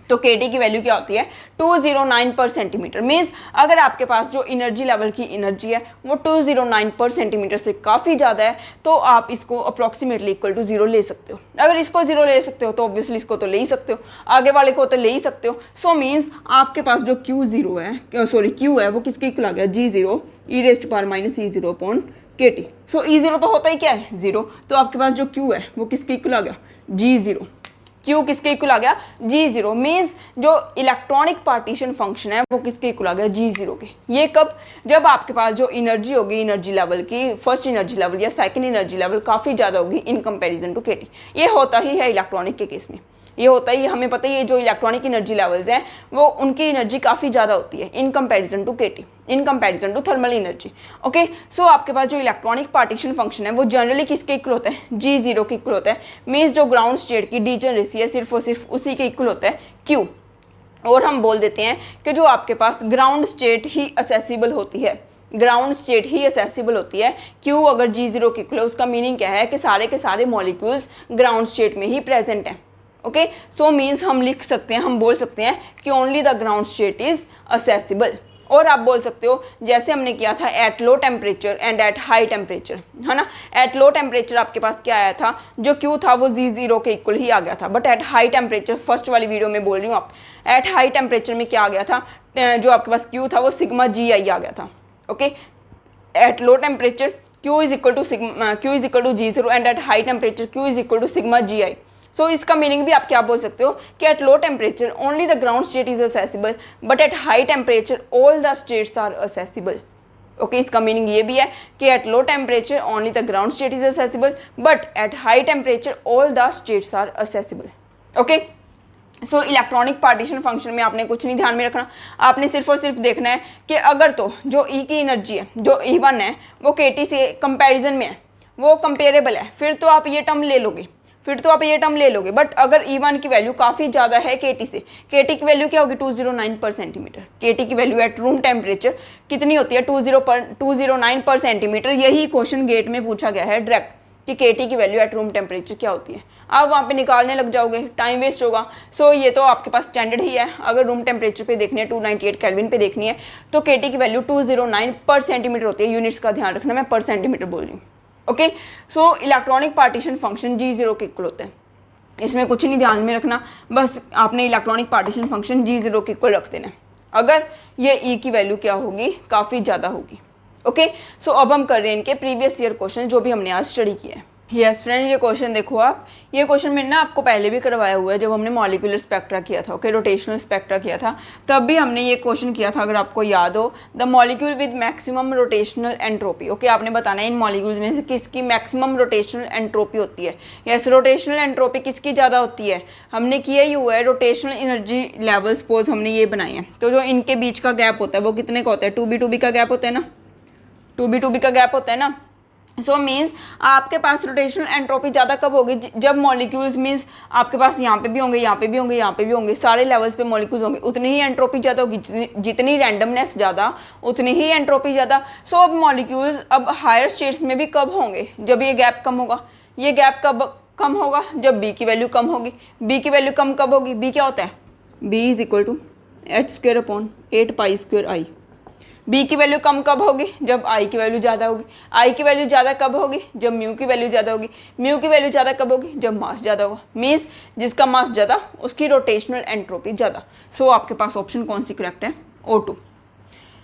तो के टी की वैल्यू क्या होती है? 209 पर सेंटीमीटर। मीन्स अगर आपके पास जो एनर्जी लेवल की एनर्जी है वो 209 पर सेंटीमीटर से काफ़ी ज़्यादा है तो आप इसको अप्रॉक्सीमेटली इक्वल टू जीरो ले सकते हो। अगर इसको जीरो ले सकते हो तो ऑब्वियसली इसको तो ले ही सकते हो, आगे वाले को तो ले ही सकते हो। सो मीन्स आपके पास जो Q0 है, सॉरी Q है, वो किसके इक्वल आ गया? G0 e raise to power minus E0 upon के टी। सो E0 तो होता ही क्या है? जीरो। तो आपके पास जो Q है वो किसके इक्वल आ गया? G0। क्यू किसके इक्वल आ गया? G0। मीन्स जो इलेक्ट्रॉनिक पार्टीशन फंक्शन है वो किसके इक्वल आ गया? G0 के। ये कब? जब आपके पास जो एनर्जी होगी, एनर्जी लेवल की फर्स्ट एनर्जी लेवल या सेकंड एनर्जी लेवल काफ़ी ज़्यादा होगी इन कंपैरिजन टू के टी। ये होता ही है इलेक्ट्रॉनिक के केस में, ये होता ही, हमें पता ही है जो इलेक्ट्रॉनिक एनर्जी लेवल्स हैं वो उनकी एनर्जी काफ़ी ज़्यादा होती है इन कंपैरिजन टू के T, in comparison to thermal energy. Okay, so आपके पास जो इलेक्ट्रॉनिक पार्टीशन फंक्शन है वो जनरली किसके इक्वल होता है? G0 के इक्वल होता है। मीन्स जो ग्राउंड स्टेट की डीजनरेसी है सिर्फ और सिर्फ उसी के इक्वल होता है Q। और हम बोल देते हैं कि जो आपके पास ग्राउंड स्टेट ही असेसिबल होती है, ग्राउंड स्टेट ही असेसिबल होती है। क्यू अगर G0 के इक्वल है उसका मीनिंग क्या है कि सारे के सारे मॉलिक्यूल्स ग्राउंड स्टेट में ही प्रेजेंट हैं। ओके, सो मीन्स हम लिख सकते हैं, हम बोल सकते हैं कि only the ground state is accessible. और आप बोल सकते हो जैसे हमने किया था eight low temperature and at high temperature, है ना। एट लो टेम्परेचर आपके पास क्या आया था? जो क्यू था वो G0 के इक्वल ही आ गया था। But at high temperature, first वाली वीडियो में बोल रही हूँ आप, एट हाई टेम्परेचर में क्या आ गया था? जो आपके पास क्यू था वो सिग्मा GI आ गया था। Okay, at low temperature Q is equal to G0 and at high temperature Q is equal to sigma GI। So इसका मीनिंग भी आप क्या बोल सकते हो कि at low temperature only the ground state is accessible but at high temperature all the states are accessible. Okay, इसका meaning ये भी है कि at low temperature only the ground state is accessible but at high temperature all the states are accessible. Okay, so electronic partition function में आपने कुछ नहीं ध्यान में रखना, आपने सिर्फ और सिर्फ देखना है कि अगर तो जो ई की एनर्जी है, जो E1 है वो के टी से कंपेरिजन में है, वो कंपेरेबल है, फिर तो आप ये टर्म ले लोगे, बट अगर E1 की वैल्यू काफ़ी ज़्यादा है के टी से, के टी की वैल्यू क्या होगी? 209 पर सेंटीमीटर। के टी की वैल्यू एट रूम टेम्परेचर कितनी होती है? 209 पर सेंटीमीटर। यही क्वेश्चन गेट में पूछा गया है डायरेक्ट कि के टी की वैल्यू एट रूम टेम्परेचर क्या होती है। आप वहाँ पे निकालने लग जाओगे, टाइम वेस्ट होगा। सो ये तो आपके पास स्टैंडर्ड ही है, अगर रूम टेम्परेचर पे देखनी है, 298 केल्विन पे देखनी है तो के टी की वैल्यू 209 पर सेंटीमीटर होती है। यूनिट्स का ध्यान रखना, मैं पर सेंटीमीटर बोल रही हूँ। Okay, so electronic partition function G0 के इक्वल होता है, इसमें कुछ नहीं ध्यान में रखना, बस आपने इलेक्ट्रॉनिक पार्टीशन फंक्शन G0 के इक्वल रख देना अगर ये E की वैल्यू क्या होगी? काफ़ी ज़्यादा होगी। ओके, सो अब हम कर रहे हैं इनके प्रीवियस ईयर क्वेश्चन जो भी हमने आज स्टडी किया है। यस फ्रेंड, ये क्वेश्चन देखो आप, ये क्वेश्चन मैंने ना आपको पहले भी करवाया हुआ है जब हमने मॉलिक्यूलर स्पेक्ट्रा किया था, ओके, रोटेशनल स्पेक्ट्रा किया था, तब भी हमने ये क्वेश्चन किया था, अगर आपको याद हो। The molecule with maximum rotational entropy, okay, आपने बताना है इन मॉलिक्यूल्स में से किसकी मैक्सिमम रोटेशनल एंट्रोपी होती है। यस, रोटेशनल एंट्रोपी किसकी ज़्यादा होती है, हमने किया ही हुआ है। रोटेशनल एनर्जी लेवल सपोज हमने ये बनाए हैं, तो जो इनके बीच का गैप होता है वो कितने का होता है, 2b का गैप होता है ना, 2b का गैप होता है ना। सो मीन्स आपके पास रोटेशनल एंट्रोपी ज़्यादा कब होगी, जब मॉलिक्यूल्स मीन्स आपके पास यहाँ पे भी होंगे, यहाँ पे भी होंगे, यहाँ पे भी होंगे, सारे लेवल्स पे मॉलिक्यूल्स होंगे, उतनी ही एंट्रोपी ज़्यादा होगी। जितनी रैंडमनेस ज़्यादा उतनी ही एंट्रोपी ज़्यादा। सो अब मॉलिक्यूल्स अब हायर स्टेट्स में भी कब होंगे, जब ये गैप कम होगा। ये गैप कब कम होगा, जब बी की वैल्यू कम होगी। बी की वैल्यू कम कब होगी, बी क्या होता है, B is equal to h²/8π²i। B की वैल्यू कम कब होगी, जब आई की वैल्यू ज़्यादा होगी। आई की वैल्यू ज़्यादा कब होगी, जब म्यू की वैल्यू ज़्यादा होगी। म्यू की वैल्यू ज़्यादा कब होगी, जब मास ज़्यादा होगा। मीन्स जिसका मास ज़्यादा उसकी रोटेशनल एंट्रोपी ज़्यादा। सो आपके पास ऑप्शन कौन सी करेक्ट है, O2।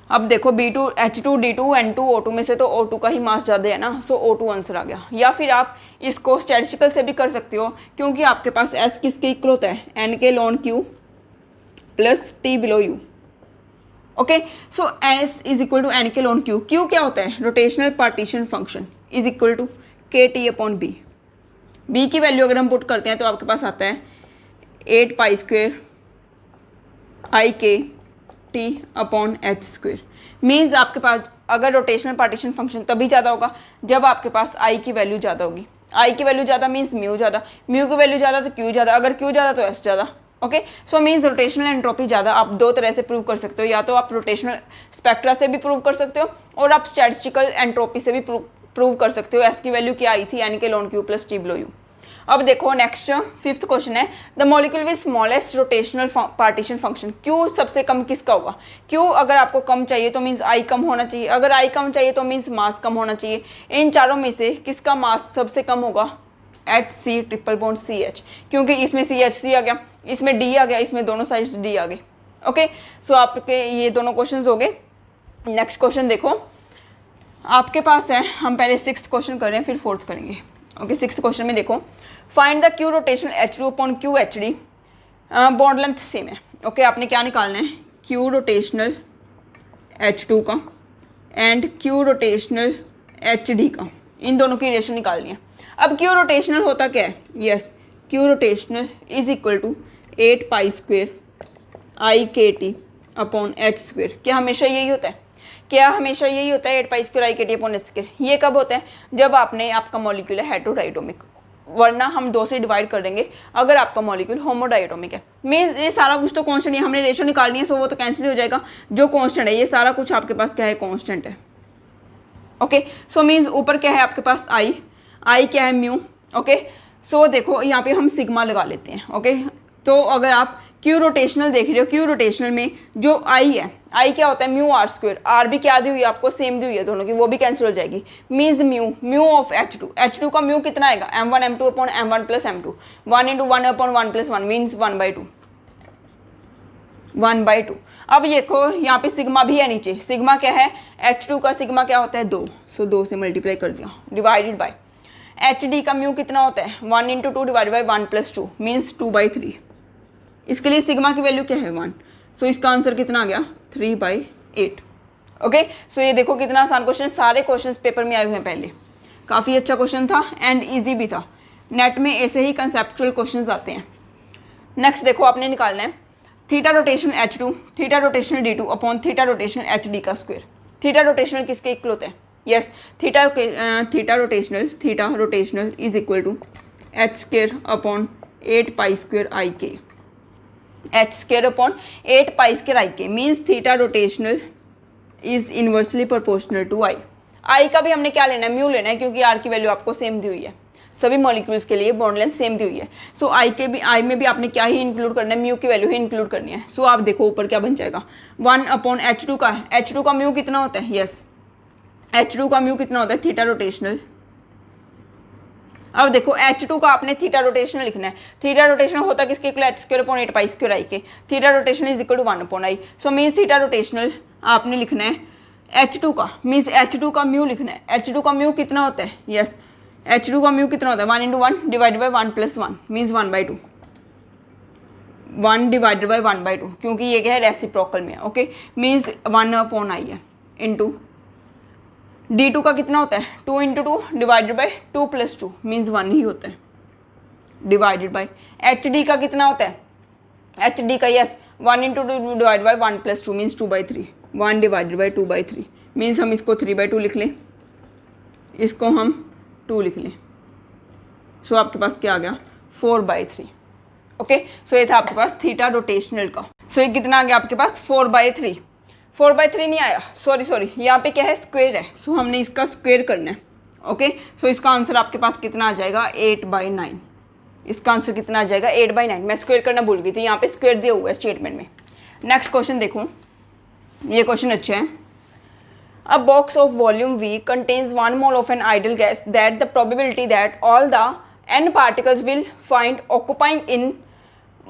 अब देखो B2 H2 D2 N2 O2 में से तो O2 का ही मास ज़्यादा है ना, सो O2 आंसर आ गया। या फिर आप इसको स्टैटिस्टिकल से भी कर सकते हो, क्योंकि आपके पास S किसके इक्वल होता है, N ln Q plus T below U। Okay, so S is equal to N ln Q। Q क्या होता है, rotational partition function is equal to KT/B। B की वैल्यू अगर हम पुट करते हैं तो आपके पास आता है 8π²IKT/H²। मीन्स आपके पास अगर रोटेशनल पार्टीशन फंक्शन तभी ज़्यादा होगा जब आपके पास I की वैल्यू ज़्यादा होगी। I की वैल्यू ज़्यादा मीन्स म्यू ज़्यादा, म्यू की वैल्यू ज़्यादा तो Q ज़्यादा, अगर Q ज़्यादा तो S ज़्यादा। Okay, so means rotational entropy ज़्यादा आप दो तरह से प्रूव कर सकते हो, या तो आप रोटेशनल स्पेक्ट्रा से भी प्रूव कर सकते हो और आप स्टैटिस्टिकल एंट्रोपी से भी प्रूव कर सकते हो। एस की वैल्यू क्या आई थी, N ln Q plus T below U। अब देखो नेक्स्ट फिफ्थ क्वेश्चन है, the molecule with smallest rotational partition function. Q सबसे कम किसका होगा, Q अगर आपको कम चाहिए तो मीन्स I कम होना चाहिए, अगर I कम चाहिए तो मीन्स मास कम होना चाहिए। इन चारों में से किसका मास सबसे कम होगा, HC∼CH, क्योंकि इसमें CH3 आ गया, इसमें D आ गया, इसमें दोनों साइड्स D आ गए। ओके, सो आपके ये दोनों क्वेश्चंस हो गए। नेक्स्ट क्वेश्चन देखो आपके पास है, हम पहले सिक्स्थ क्वेश्चन कर रहे हैं फिर फोर्थ करेंगे। ओके, सिक्स्थ क्वेश्चन में देखो, find the Q rotational H2/Q HD, bond length same है। ओके, आपने क्या निकालना है, Q रोटेशनल H2 का एंड Q रोटेशनल HD का, इन दोनों की रेशो निकालनी है। अब Q रोटेशनल होता क्या है, yes, Q rotational is equal to 8π²IKT/H²। क्या हमेशा यही होता है, क्या हमेशा यही होता है 8π²IKT/H²। ये कब होता है, जब आपका मॉलिक्यूल है हेटेरोडाइटोमिक, वरना हम दो से डिवाइड कर देंगे अगर आपका मॉलिक्यूल होमोडाइटोमिक है। मीन्स ये सारा कुछ तो कांस्टेंट है, हमने रेशो निकालनी है, सो वो तो कैंसिल हो जाएगा। जो कांस्टेंट है ये सारा कुछ आपके पास क्या है, कांस्टेंट है। ओके, सो मीन्स ऊपर क्या है आपके पास I क्या है, म्यू। ओके, सो देखो यहाँ पे हम सिग्मा लगा लेते हैं। ओके, तो अगर आप Q रोटेशनल देख रहे हो, Q रोटेशनल में जो I है, I क्या होता है, μr²। R भी क्या दी हुई है आपको, सेम दी हुई है दोनों की, वो भी कैंसिल हो जाएगी। मीन्स म्यू ऑफ H2 का म्यू कितना आएगा, m1 m2/m1 + m2, 1 × 1/1 + 1 मीन्स 1/2। अब देखो यहाँ पे सिग्मा भी है नीचे, सिग्मा क्या है, H2 का सिग्मा क्या होता है, 2, सो 2 से मल्टीप्लाई कर दिया, डिवाइडेड बाय HD का म्यू कितना होता है, 1 × 2 डिवाइडेड बाय 1 + 2 मीन्स 2/3। इसके लिए सिग्मा की वैल्यू क्या है, 1, सो इसका आंसर कितना आ गया, 3/8। ओके, सो ये देखो कितना आसान क्वेश्चन, सारे क्वेश्चंस पेपर में आए हुए हैं पहले, काफ़ी अच्छा क्वेश्चन था एंड ईजी भी था। नेट में ऐसे ही कंसेप्चुअल क्वेश्चंस आते हैं। नेक्स्ट देखो आपने निकालना है theta rotation H2 theta rotational D2 upon theta rotational HD का स्क्वायर। थीटा रोटेशनल किसके इक्वल होता है, yes, theta rotational is equal to H²/8π²IK, H²/8π²IK means theta rotational is inversely proportional to I का भी हमने क्या लेना है, म्यू लेना है, क्योंकि R की वैल्यू आपको सेम दी हुई है, सभी मॉलिक्यूल्स के लिए बॉन्ड लेंथ सेम दी हुई है। सो I में भी आपने क्या ही इंक्लूड करना है, म्यू की वैल्यू ही इंक्लूड करनी है। सो आप देखो ऊपर क्या बन जाएगा, 1/H2 का, H2 का म्यू कितना होता है, यस, H2 का म्यू कितना होता है, थीटा रोटेशनल। अब देखो H2 का आपने थीटा रोटेशनल लिखना है, थीटा रोटेशनल होता है किसके equal, H²/8π²IK, theta rotational is equal to 1/I। So means theta rotational आपने लिखना है H2 का, मीन्स H2 का म्यू लिखना है, H2 का म्यू कितना होता है, यस, H2 का म्यू कितना होता है 1 into 1 divided by 1 plus 1 means 1/2, 1 divided by 1/2 क्योंकि ये क्या है रेसिप्रोकल में, ओके मीन्स 1/i है इंटू D2 का कितना होता है 2 into 2 divided by 2 plus 2 means 1 ही होता है डिवाइडेड बाई HD का कितना होता है HD का yes 1 into 2 divide by 1 plus 2 means 2/3, 1 divided by 2/3 means हम इसको 3/2 लिख लें, इसको हम 2 लिख लें। सो आपके पास क्या आ गया 4/3, ओके। सो ये था आपके पास थीटा रोटेशनल का। सो ये कितना आ गया आपके पास 4/3, 4/3 नहीं आया, सॉरी यहाँ पे क्या है स्क्वायर है, सो हमने इसका स्क्वायर करना है, ओके। सो इसका आंसर आपके पास कितना आ जाएगा 8/9, इसका आंसर कितना आ जाएगा 8/9। मैं स्क्वायर करना भूल गई थी, यहाँ पे स्क्वायर दिया हुआ है स्टेटमेंट में। नेक्स्ट क्वेश्चन देखो, ये क्वेश्चन अच्छा है। A box of volume V contains 1 mole of an ideal gas that the probability that all the n particles will find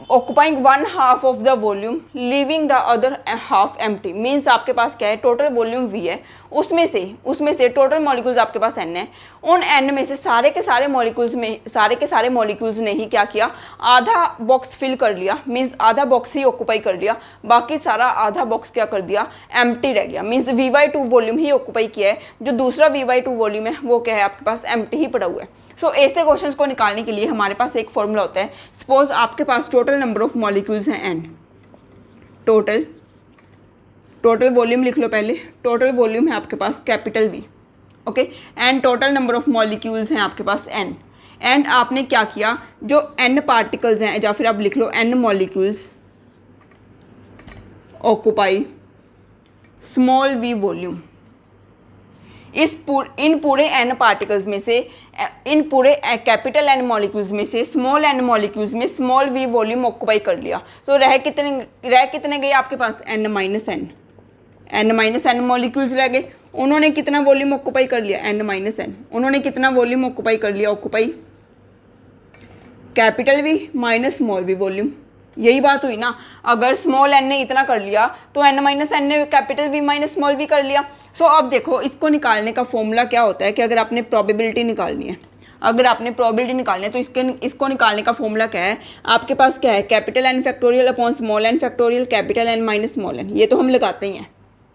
occupying one half of the volume leaving the other half empty means आपके पास क्या है total volume V है, उसमें से total molecules आपके पास n है, उन n में से सारे के सारे मॉलिक्यूल्स ने ही क्या किया आधा बॉक्स फिल कर लिया, मीन्स आधा बॉक्स ही ऑक्यूपाई कर लिया, बाकी सारा आधा बॉक्स क्या कर दिया एम्प्टी रह गया, मीन्स V/2 वॉल्यूम ही ऑक्यूपाई किया है, जो दूसरा V/2 वॉल्यूम है वो क्या है आपके पास एम्प्टी ही पड़ा हुआ है। सो ऐसे क्वेश्चंस को निकालने के लिए हमारे पास एक फॉर्मूला होता है। सपोज आपके पास टोटल नंबर ऑफ मॉलिक्यूल्स हैं n, टोटल वॉल्यूम लिख लो पहले, टोटल वॉल्यूम है आपके पास capital V, okay, and total number of molecules हैं आपके पास n, एंड आपने क्या किया जो n पार्टिकल्स हैं या फिर आप लिख लो n molecules occupy small v volume. इन पूरे n पार्टिकल्स में से, इन पूरे कैपिटल n मॉलिक्यूल्स में से स्मॉल n मॉलिक्यूल्स में स्मॉल v वॉल्यूम ऑक्यूपाई कर लिया। तो रह कितने गए आपके पास n-n मॉलिक्यूल्स रह गए, उन्होंने कितना वॉल्यूम ऑक्यूपाई कर लिया n-n, उन्होंने कितना वॉल्यूम ऑक्यूपाई कर लिया occupy capital V minus small v volume. यही बात हुई ना, अगर स्मॉल n ने इतना कर लिया तो n-n ने capital V minus small v कर लिया। सो अब देखो इसको निकालने का फॉर्मूला क्या होता है कि अगर आपने प्रोबेबिलिटी निकालनी है, तो इसको निकालने का फॉर्मूला क्या है आपके पास, क्या है capital N factorial upon small n factorial capital N minus small n, ये तो हम लगाते ही हैं,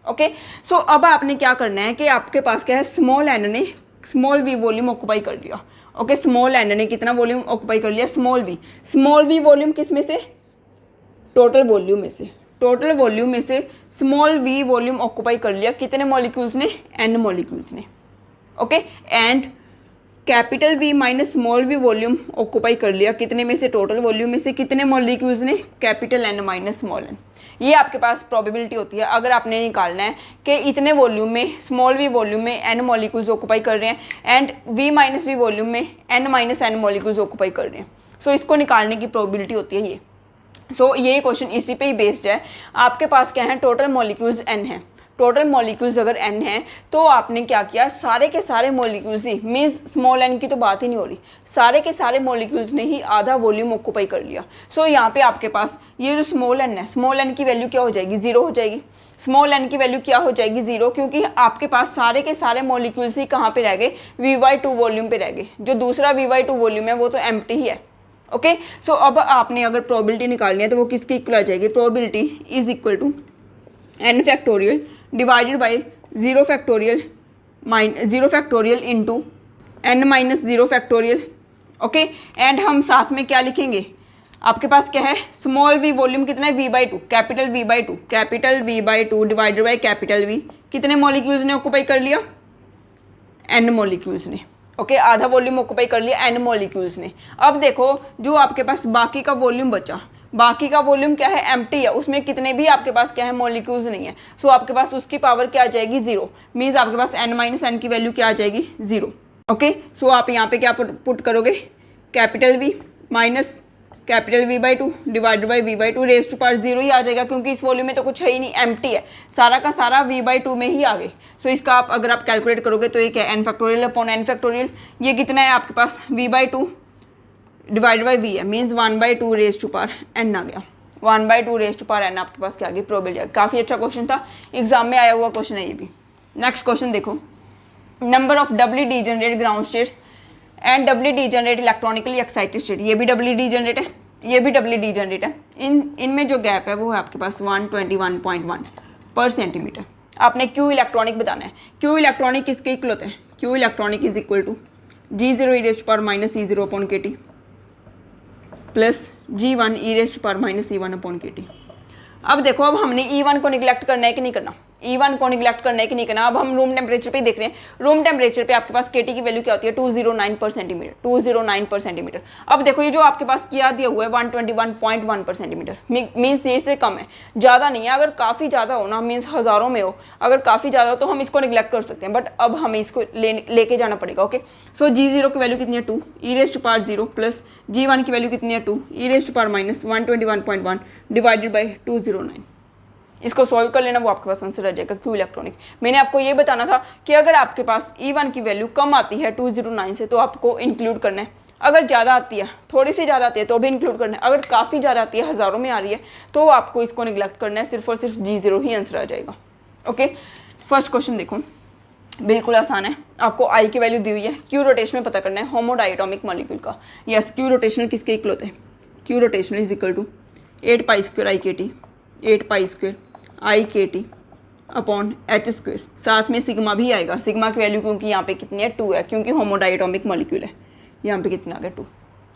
ओके। सो अब आपने क्या करना है कि आपके पास क्या है स्मॉल n ने स्मॉल v वॉल्यूम ऑक्यूपाई कर लिया, ओके। स्मॉल n ने कितना वॉल्यूम ऑक्यूपाई कर लिया स्मॉल v वॉल्यूम किस में से टोटल वॉल्यूम में से स्मॉल v वॉल्यूम ऑक्यूपाई कर लिया कितने मॉलिक्यूल्स ने n मॉलिक्यूल्स ने, okay, and capital V minus small v volume occupy कर लिया कितने में से टोटल वॉल्यूम में से कितने मॉलिक्यूल्स ने capital N minus small n। ये आपके पास प्रोबेबिलिटी होती है अगर आपने निकालना है कि इतने वॉल्यूम में स्मॉल v वॉल्यूम में n मॉलिक्यूल्स ऑक्यूपाई कर रहे हैं and v minus v volume में n minus n molecules occupy कर रहे हैं। सो इसको निकालने की प्रोबेबिलिटी होती है ये। सो ये क्वेश्चन इसी पे ही बेस्ड है। आपके पास क्या है टोटल मॉलिक्यूल्स n है, टोटल मॉलिक्यूल्स अगर n है तो आपने क्या किया सारे के सारे मॉलिक्यूल्स ही, मीन्स स्मॉल n की तो बात ही नहीं हो रही, सारे के सारे मॉलिक्यूल्स ने ही आधा वॉल्यूम ऑक्यूपाई कर लिया। सो यहाँ पे आपके पास ये जो स्मॉल n है, स्मॉल n की वैल्यू क्या हो जाएगी 0 हो जाएगी, स्मॉल n की वैल्यू क्या हो जाएगी 0, क्योंकि आपके पास सारे के सारे मॉलिक्यूल्स ही कहाँ पे रह गए V/2 वॉल्यूम पे रह गए, जो दूसरा V/2 वॉल्यूम है वो तो एम्प्टी ही है, ओके। सो अब आपने अगर प्रोबेबिलिटी निकालनी है तो वो किसके इक्वल आ जाएगी, probability is equal to n factorial divided by 0 factorial into n minus 0 factorial, okay. And हम साथ में क्या लिखेंगे आपके पास क्या है स्मॉल v वॉल्यूम कितना है V/2 capital V/2 divided by capital V, कितने मॉलिक्यूल्स ने ऑक्यूपाई कर लिया n मॉलिक्यूल्स ने, ओके, आधा वॉल्यूम ऑक्यूपाई कर लिया n मॉलिक्यूल्स ने। अब देखो जो आपके पास बाकी का वॉल्यूम बचा, बाकी का वॉल्यूम क्या है एम्प्टी है, उसमें कितने भी आपके पास क्या है मॉलिक्यूल्स नहीं है। सो आपके पास उसकी पावर क्या आ जाएगी 0, मीन्स आपके पास n माइनस n की वैल्यू क्या आ जाएगी 0, ओके। सो आप यहाँ पे क्या पुट करोगे capital V minus capital V/2 divided by V/2 raise to power 0 ही आ जाएगा, क्योंकि इस वॉल्यूम में तो कुछ है ही नहीं, एम्प्टी है, सारा का सारा V/2 में ही आ गए। सो इसका आप अगर आप कैलकुलेट करोगे तो ये क्या है n factorial upon n factorial, ये कितना है आपके पास V/2 डिवाइड बाई V है, means 1/2 raise to power n आ गया, 1/2 रेज टू पावर n आपके पास क्या आ गई प्रोबेबिलिटी। काफ़ी अच्छा क्वेश्चन था, एग्जाम में आया हुआ क्वेश्चन है ये भी। नेक्स्ट क्वेश्चन देखो, number of doubly degenerate ground states and doubly degenerate electronically excited state, ये भी डबली डीजनरेट है, ये भी डबली डीजनरेट है। इनमें जो गैप है वो है आपके पास 121.1 पर सेंटीमीटर। आपने क्यू इलेक्ट्रॉनिक बताना है। क्यू इलेक्ट्रॉनिक किसके इक्वल होते हैं? Q electronic is equal to G0 e raised to power minus E0 upon KT plus G1 e raised to power minus E1 upon KT। अब देखो, अब हमने E1 को निगलेक्ट करना है कि नहीं करना? E1 को निगलेक्ट करना है कि नहीं करना? अब हम रूम टेम्परेचर पे देख रहे हैं। रूम टेम्परेचर पे आपके पास KT की वैल्यू क्या होती है? 209 पर सेंटीमीटर, 209 पर सेंटीमीटर। अब देखो, ये जो आपके पास क्या दिया हुआ है 121.1 पर सेंटीमीटर, मीन्स ये से कम है, ज़्यादा नहीं है। अगर काफ़ी ज़्यादा हो ना, मीन्स हज़ारों में हो, अगर काफ़ी ज़्यादा हो तो हम इसको निगलेक्ट कर सकते हैं, बट अब हमें इसको लेके जाना पड़ेगा। ओके, सो G0 की वैल्यू कितनी है? 2 e raised to power 0 plus G1 की वैल्यू कितनी है? 2 e raised to power minus 121.1 divided by 209। इसको सॉल्व कर लेना, वो आपके पास आंसर आ जाएगा क्यू इलेक्ट्रॉनिक। मैंने आपको ये बताना था कि अगर आपके पास E1 की वैल्यू कम आती है 209 से तो आपको इंक्लूड करना है, अगर ज़्यादा आती है, थोड़ी सी ज़्यादा आती है तो भी इंक्लूड करना है, अगर काफ़ी ज़्यादा आती है, हज़ारों में आ रही है, तो आपको इसको निगलेक्ट करना है। सिर्फ और सिर्फ G0 ही आंसर आ जाएगा। ओके, फर्स्ट क्वेश्चन देखो, बिल्कुल आसान है। आपको आई की वैल्यू दी हुई है, क्यू रोटेशनल पता करना है होमोडाइटोमिक मॉलिक्यूल का। यस, क्यू रोटेशनल किसके इक्वल होते हैं? Q rotational is equal to 8 pi square I k T, 8 pi square I k T upon H square, साथ में सिग्मा भी आएगा। सिग्मा की वैल्यू क्योंकि यहाँ पे कितनी है? 2 है, क्योंकि होमोडाइटोमिक मॉलिक्यूल है। यहाँ पे कितना आ गया? 2।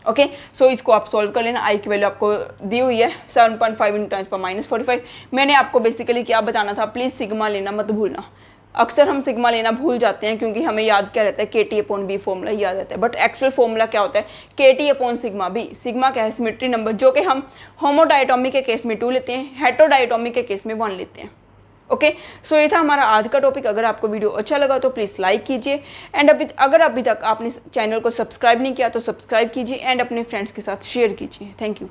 ओके, सो इसको आप सॉल्व कर लेना। आई की वैल्यू आपको दी हुई है 7.5 × 10⁻⁴5। मैंने आपको बेसिकली क्या बताना था, प्लीज़ सिग्मा लेना मत भूलना। अक्सर हम सिग्मा लेना भूल जाते हैं क्योंकि हमें याद क्या रहता है? KT/B फॉर्मूला याद रहता है, बट एक्चुअल फॉर्मूला क्या होता है? KT/सिग्मा भी। सिग्मा क्या है? सिमेट्री नंबर, जो कि हम होमोडाइटोमिक के केस में 2 लेते हैं, हेटेरोडाइटोमिक के केस में 1 लेते हैं। ओके, सो ये था हमारा आज का टॉपिक। अगर आपको वीडियो अच्छा लगा तो प्लीज़ लाइक कीजिए, एंड अगर अभी तक आपने चैनल को सब्सक्राइब नहीं किया तो सब्सक्राइब कीजिए, एंड अपने फ्रेंड्स के साथ शेयर कीजिए। Thank you.